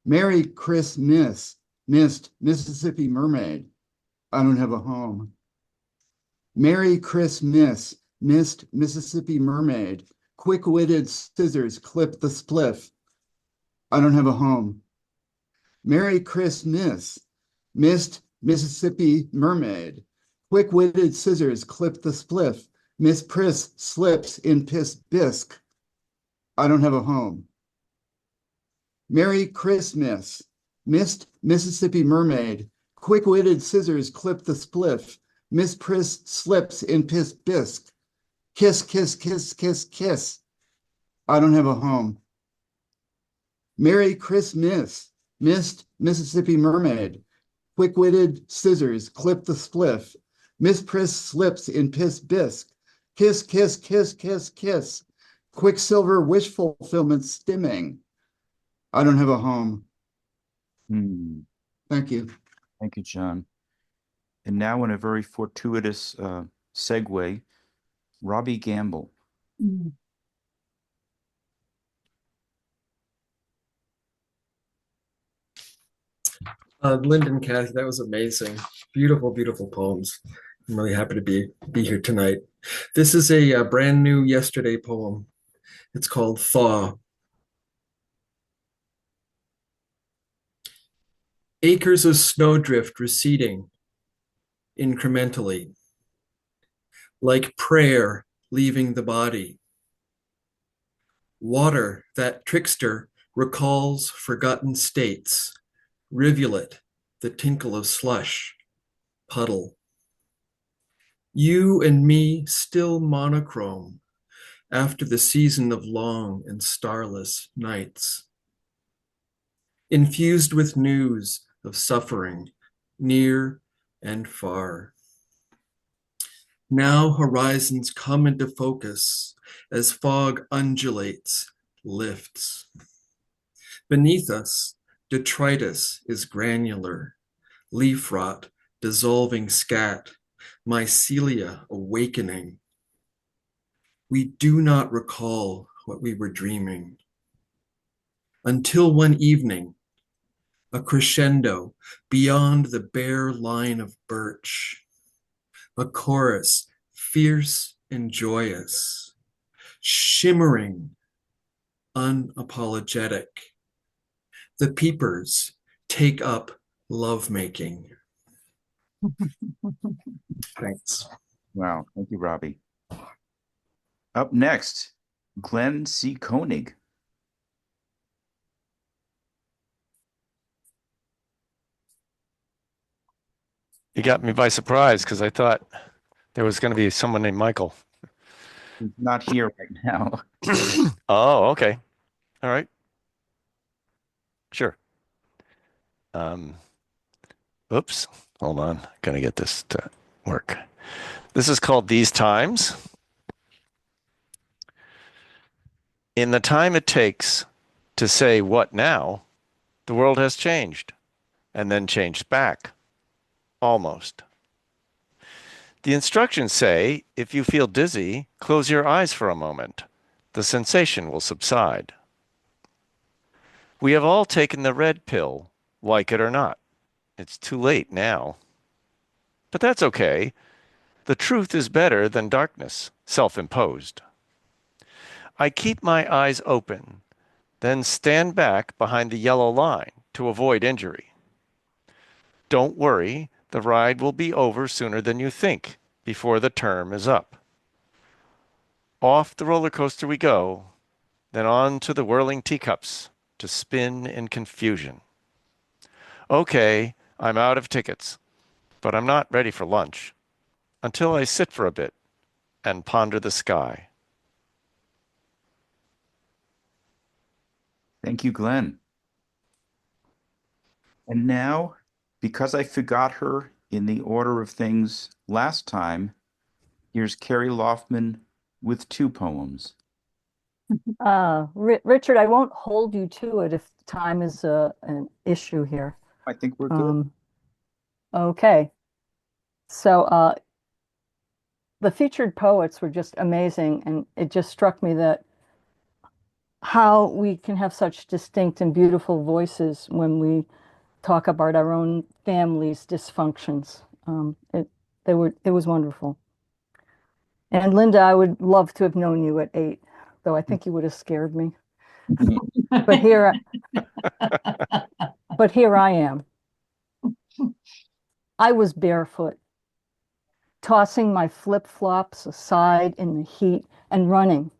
Merry Christmas. Missed Mississippi Mermaid. I don't have a home. Merry Christmas. missed Mississippi mermaid, quick-witted scissors clip the spliff. I don't have a home. Merry Christmas, missed Mississippi mermaid, quick-witted scissors clip the spliff. Miss Priss slips in piss bisque. I don't have a home. Merry Christmas, missed Mississippi mermaid, quick-witted scissors clip the spliff. Miss Priss slips in piss bisque. Kiss, kiss, kiss, kiss, kiss. I don't have a home. Merry Christmas, missed Mississippi mermaid, quick-witted scissors clip the spliff. Miss Priss slips in piss bisque. Kiss, kiss, kiss, kiss, kiss. Quicksilver wish fulfillment stimming. I don't have a home. Thank you. Thank you, John. And now in a very fortuitous segue, Robbie Gamble. Linda and Kathy, that was amazing. Beautiful, beautiful poems. I'm really happy to be here tonight. This is a brand new yesterday poem. It's called Thaw. Acres of snowdrift receding incrementally, like prayer leaving the body. Water, that trickster, recalls forgotten states. Rivulet, the tinkle of slush, puddle. You and me still monochrome after the season of long and starless nights. Infused with news of suffering, near and far. Now horizons come into focus as fog undulates, lifts. Beneath us, detritus is granular, leaf rot, dissolving scat, mycelia awakening. We do not recall what we were dreaming. Until one evening, a crescendo beyond the bare line of birch, a chorus fierce and joyous, shimmering, unapologetic. The peepers take up lovemaking. Thanks. Wow. Thank you, Robbie. Up next, Glenn C. Koenig. You got me by surprise because I thought there was going to be someone named Michael. He's not here right now. Oh, okay. All right. Sure. Oops. Hold on. Gonna get this to work. This is called These Times. In the time it takes to say what now, the world has changed and then changed back. Almost. The instructions say, if you feel dizzy, close your eyes for a moment. The sensation will subside. We have all taken the red pill, like it or not. It's too late now. But that's okay. The truth is better than darkness, self-imposed. I keep my eyes open, then stand back behind the yellow line to avoid injury. Don't worry, the ride will be over sooner than you think, before the term is up. Off the roller coaster we go, then on to the whirling teacups to spin in confusion. Okay, I'm out of tickets, but I'm not ready for lunch until I sit for a bit and ponder the sky. Thank you, Glenn. And now, because I forgot her in the order of things last time, here's Kerry Loughman with 2 poems. Richard, I won't hold you to it if time is an issue here. I think we're good. Okay. So the featured poets were just amazing, and it just struck me that how we can have such distinct and beautiful voices when we talk about our own family's dysfunctions. It was wonderful. And Linda, I would love to have known you at 8, though I think you would have scared me. But here I am. I was barefoot, tossing my flip-flops aside in the heat and running,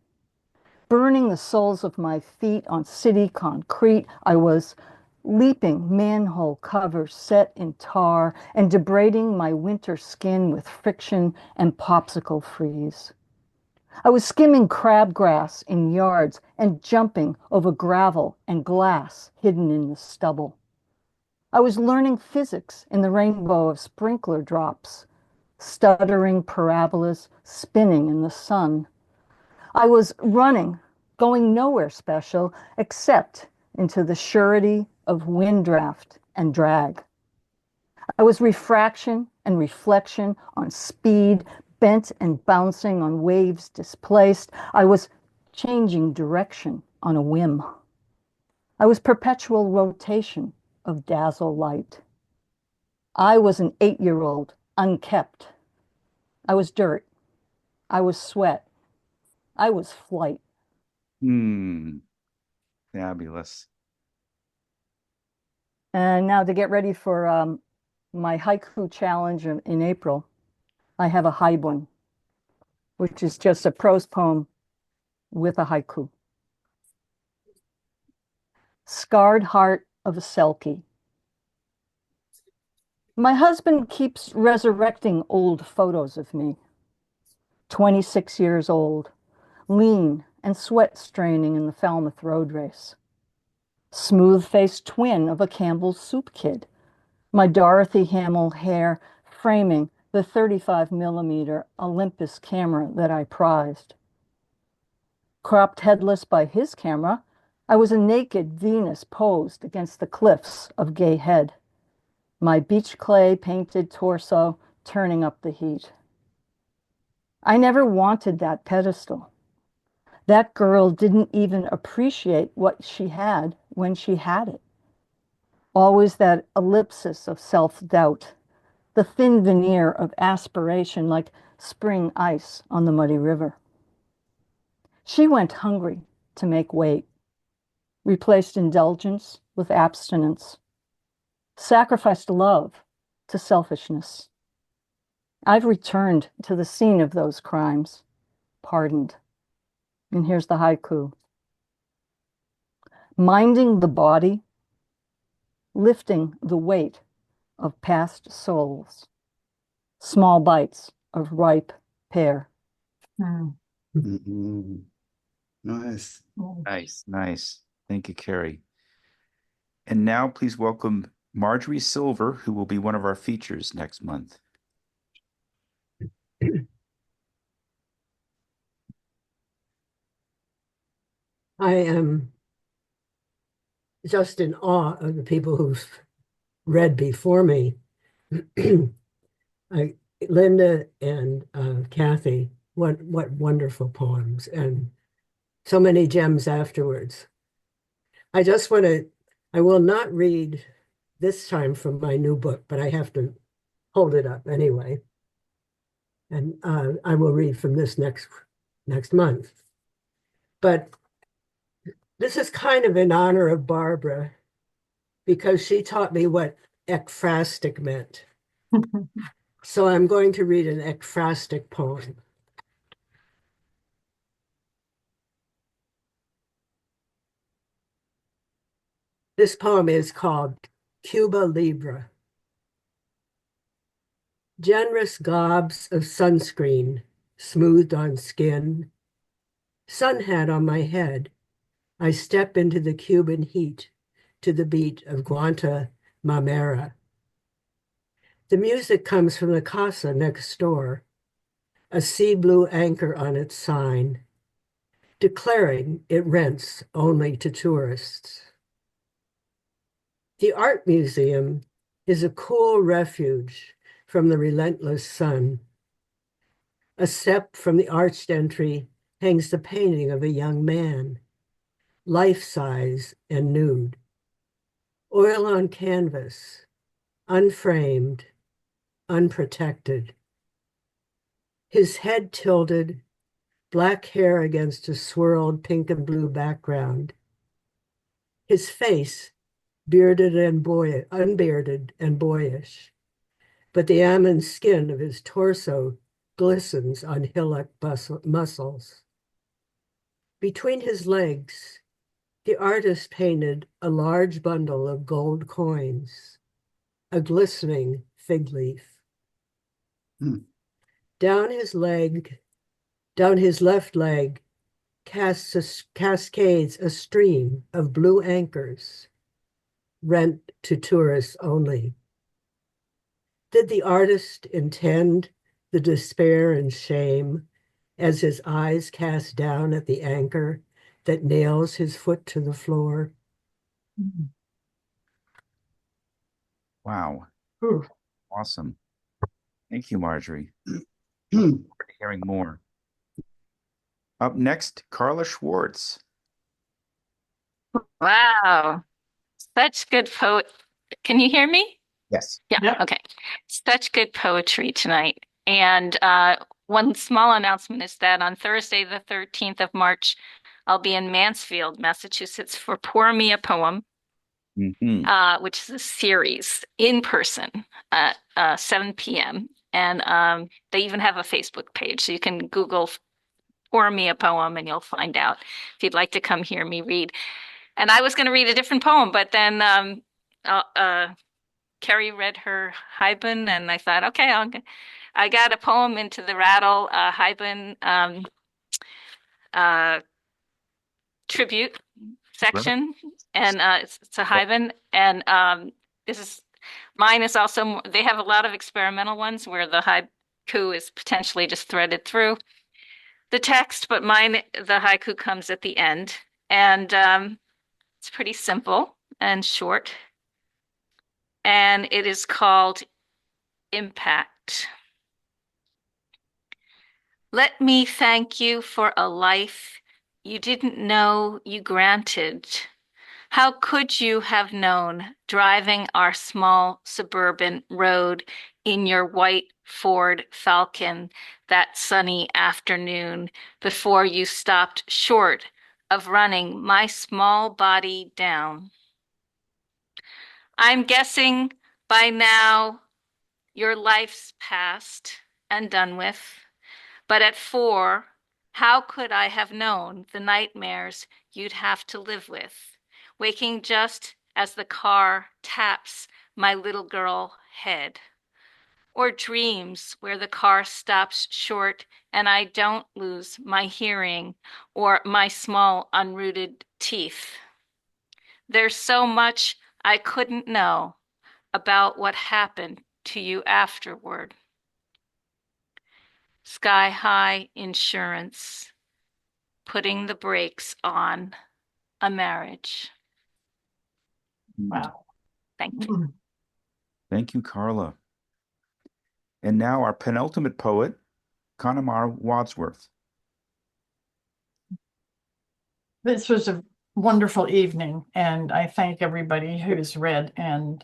burning the soles of my feet on city concrete. I was leaping manhole covers set in tar and debrading my winter skin with friction and popsicle freeze. I was skimming crabgrass in yards and jumping over gravel and glass hidden in the stubble. I was learning physics in the rainbow of sprinkler drops, stuttering parabolas spinning in the sun. I was running, going nowhere special except into the surety of wind draft and drag. I was refraction and reflection on speed, bent and bouncing on waves displaced. I was changing direction on a whim. I was perpetual rotation of dazzle light. I was an 8-year-old, unkept. I was dirt. I was sweat. I was flight. Fabulous. And now to get ready for my haiku challenge in April, I have a haibun, which is just a prose poem with a haiku. Scarred heart of a selkie. My husband keeps resurrecting old photos of me. 26 years old, lean and sweat straining in the Falmouth road race. Smooth-faced twin of a Campbell's soup kid. My Dorothy Hamill hair framing the 35mm Olympus camera that I prized. Cropped headless by his camera, I was a naked Venus posed against the cliffs of Gay Head. My beach clay painted torso turning up the heat. I never wanted that pedestal. That girl didn't even appreciate what she had when she had it. Always that ellipsis of self-doubt, the thin veneer of aspiration like spring ice on the muddy river. She went hungry to make weight, replaced indulgence with abstinence, sacrificed love to selfishness. I've returned to the scene of those crimes, pardoned. And here's the haiku. Minding the body, lifting the weight of past souls, small bites of ripe pear. Mhm. Nice. Nice. Thank you, Kerry. And now please welcome Margery Silver, who will be one of our features next month. I am just in awe of the people who've read before me. Linda and Kathy, what wonderful poems, and so many gems afterwards. I will not read this time from my new book, but I have to hold it up anyway. And I will read from this next month. But this is kind of in honor of Barbara, because she taught me what ekphrastic meant. So I'm going to read an ekphrastic poem. This poem is called Cuba Libre. Generous gobs of sunscreen smoothed on skin, sun hat on my head, I step into the Cuban heat to the beat of Guantanamera. The music comes from the casa next door, a sea blue anchor on its sign, declaring it rents only to tourists. The art museum is a cool refuge from the relentless sun. A step from the arched entry hangs the painting of a young man, life-size and nude. Oil on canvas, unframed, unprotected. his head tilted, black hair against a swirled pink and blue background. His face, unbearded and boyish, but the almond skin of his torso glistens on hillock muscles. Between his legs, the artist painted a large bundle of gold coins, a glistening fig leaf. Down his left leg, cascades a stream of blue anchors, rent to tourists only. Did the artist intend the despair and shame as his eyes cast down at the anchor that nails his foot to the floor? Wow. Ooh. Awesome. Thank you, Margery. Look forward to hearing more. Up next, Carla Schwartz. Wow. Such good poet. Can you hear me? Yes. Yeah. Yep. Okay. Such good poetry tonight. And one small announcement is that on Thursday, the 13th of March, I'll be in Mansfield, Massachusetts for Pour Me a Poem, which is a series in person at 7 p.m. And they even have a Facebook page. So you can Google Pour Me a Poem and you'll find out if you'd like to come hear me read. And I was going to read a different poem, but then Kerry read her Hines, and I thought, okay, I got a poem into the Rattle Hines tribute section, and it's a Hines, and mine is also, they have a lot of experimental ones where the haiku is potentially just threaded through the text, but mine, the haiku comes at the end, and it's pretty simple and short, and it is called Impact. Let me thank you for a life you didn't know you granted. How could you have known driving our small suburban road in your white Ford Falcon that sunny afternoon before you stopped short of running my small body down? I'm guessing by now your life's past and done with, but at 4, how could I have known the nightmares you'd have to live with, waking just as the car taps my little girl head? Or dreams where the car stops short and I don't lose my hearing or my small unrooted teeth. There's so much I couldn't know about what happened to you afterward. Sky high insurance, putting the brakes on a marriage. Wow. Thank you. Thank you, Carla. And now our penultimate poet, Connemara Wadsworth. This was a wonderful evening, and I thank everybody who's read and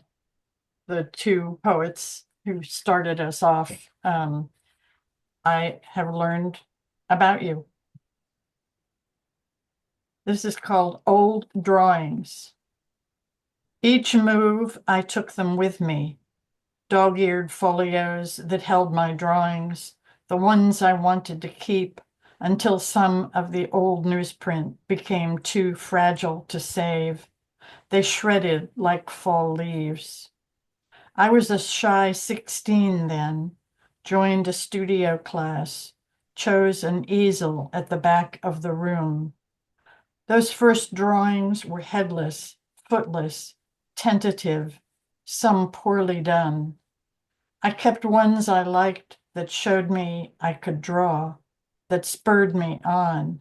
the 2 poets who started us off. I have learned about you. This is called Old Drawings. Each move, I took them with me, dog-eared folios that held my drawings, the ones I wanted to keep, until some of the old newsprint became too fragile to save. They shredded like fall leaves. I was a shy 16 then, joined a studio class, chose an easel at the back of the room. Those first drawings were headless, footless, tentative, some poorly done. I kept ones I liked that showed me I could draw, that spurred me on.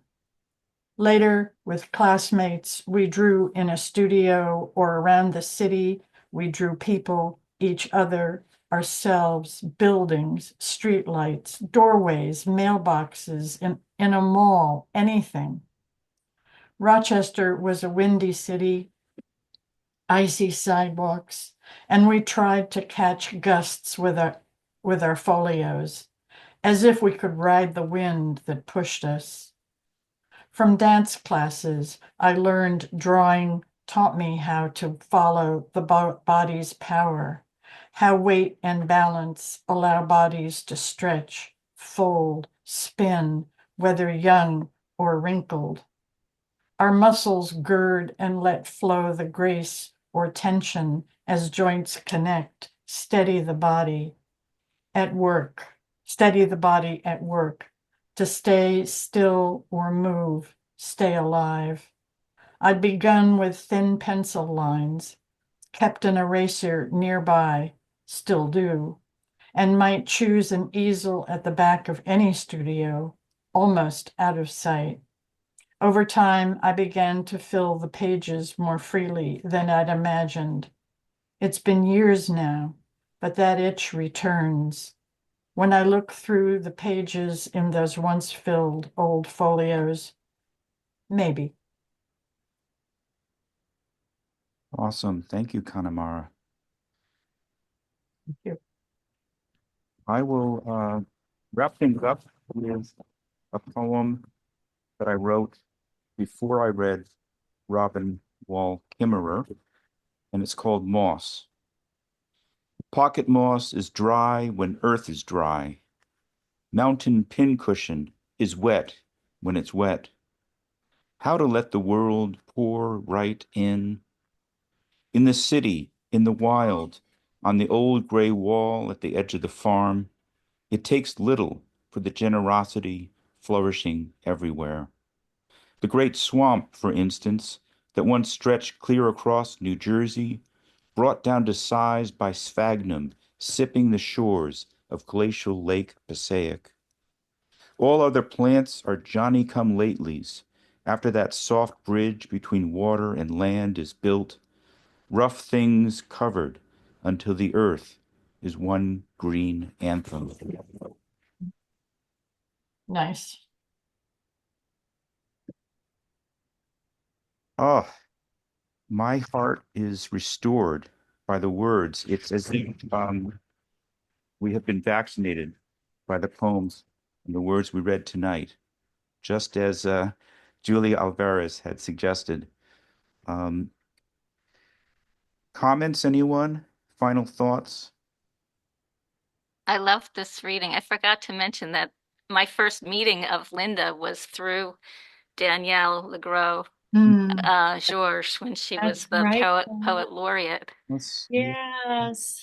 Later, with classmates, we drew in a studio or around the city. We drew people, each other, ourselves, buildings, streetlights, doorways, mailboxes, in a mall, anything. Rochester was a windy city, icy sidewalks, and we tried to catch gusts with our folios. as if we could ride the wind that pushed us. From dance classes, I learned drawing taught me how to follow the body's power, how weight and balance allow bodies to stretch, fold, spin, whether young or wrinkled. Our muscles gird and let flow the grace or tension as joints connect, steady the body at work, to stay still or move, stay alive. I'd begun with thin pencil lines, kept an eraser nearby, still do, and might choose an easel at the back of any studio, almost out of sight. Over time, I began to fill the pages more freely than I'd imagined. It's been years now, but that itch returns. When I look through the pages in those once filled old folios, maybe. Awesome. Thank you, Connemara. Thank you. I will wrap things up with a poem that I wrote before I read Robin Wall Kimmerer, and it's called Moss. Pocket moss is dry when earth is dry. Mountain pincushion is wet when it's wet. How to let the world pour right in. In the city, in the wild, on the old gray wall at the edge of the farm, it takes little for the generosity flourishing everywhere. The great swamp, for instance, that once stretched clear across New Jersey, brought down to size by sphagnum, sipping the shores of glacial Lake Passaic. All other plants are Johnny-come-latelys. After that soft bridge between water and land is built, rough things covered until the earth is one green anthem. Nice. Oh, my heart is restored by the words. It's as if we have been vaccinated by the poems and the words we read tonight, just as Julia Alvarez had suggested. Comments, anyone? Final thoughts? I loved this reading. I forgot to mention that my first meeting of Linda was through Danielle Legros Georges when she was the poet laureate. Yes.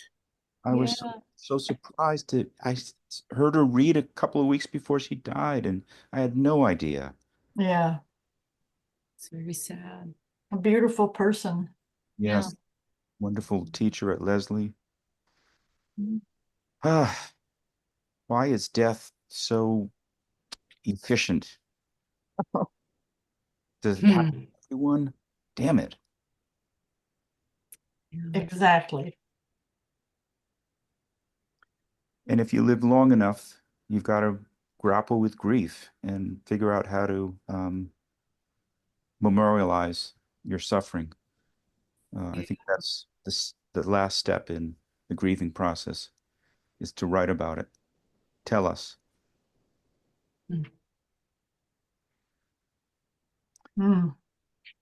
I was so surprised I heard her read a couple of weeks before she died, and I had no idea. Yeah. It's very sad. A beautiful person. Yes. Wonderful teacher at Leslie. Ah, why is death so efficient? Does it happen to everyone? Damn it. Exactly. And if you live long enough, you've got to grapple with grief and figure out how to memorialize your suffering. I think that's the last step in the grieving process is to write about it. Tell us.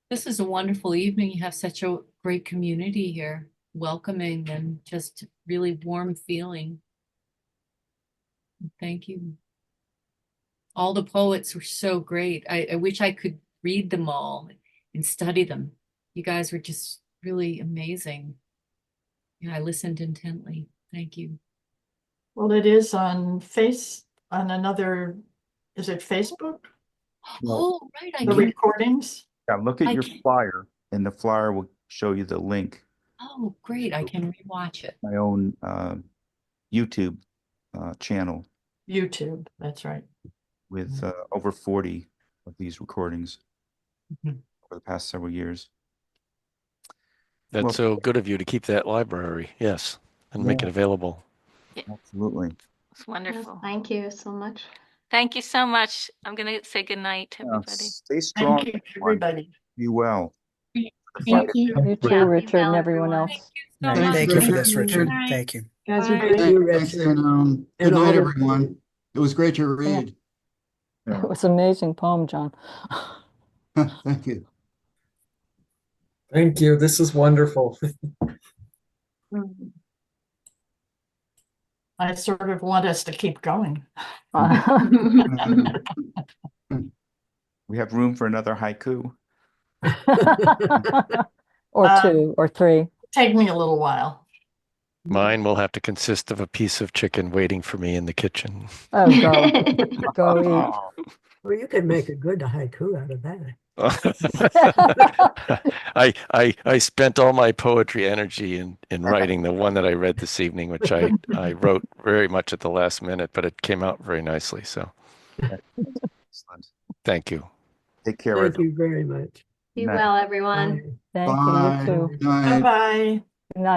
This is a wonderful evening. You have such a great community here, welcoming and just really warm feeling. Thank you. All the poets were so great. I wish I could read them all and study them. You guys were just really amazing. Yeah, I listened intently. Thank you. Well, it is on another, is it Facebook? Oh, right. The recordings? Yeah, look at your flyer, and the flyer will show you the link. Oh, great. I can rewatch it. My own YouTube channel. YouTube, that's right. With over 40 of these recordings over the past several years. That's so good of you to keep that library, yes, and make it available. Yeah. Absolutely. It's wonderful. Thank you so much. Thank you so much. I'm going to say good night to everybody. Stay strong. Thank you, everybody. Be well. Thank you. You too, Richard, and everyone else. Thank you for this, Richard. Thank you. Guys are Thanks, great. and good night, everyone. It was great to read. It was an amazing poem, John. Thank you. Thank you. This is wonderful. I sort of want us to keep going. We have room for another haiku. Or two or three. Take me a little while. Mine will have to consist of a piece of chicken waiting for me in the kitchen. Oh, go eat. Well, you could make a good haiku out of that. I spent all my poetry energy in writing the one that I read this evening, which I wrote very much at the last minute, but it came out very nicely. So Excellent. thank you. Take care. Thank you very much. Be well, everyone. Thank Bye. you. You too. Night. Bye-bye. Good night.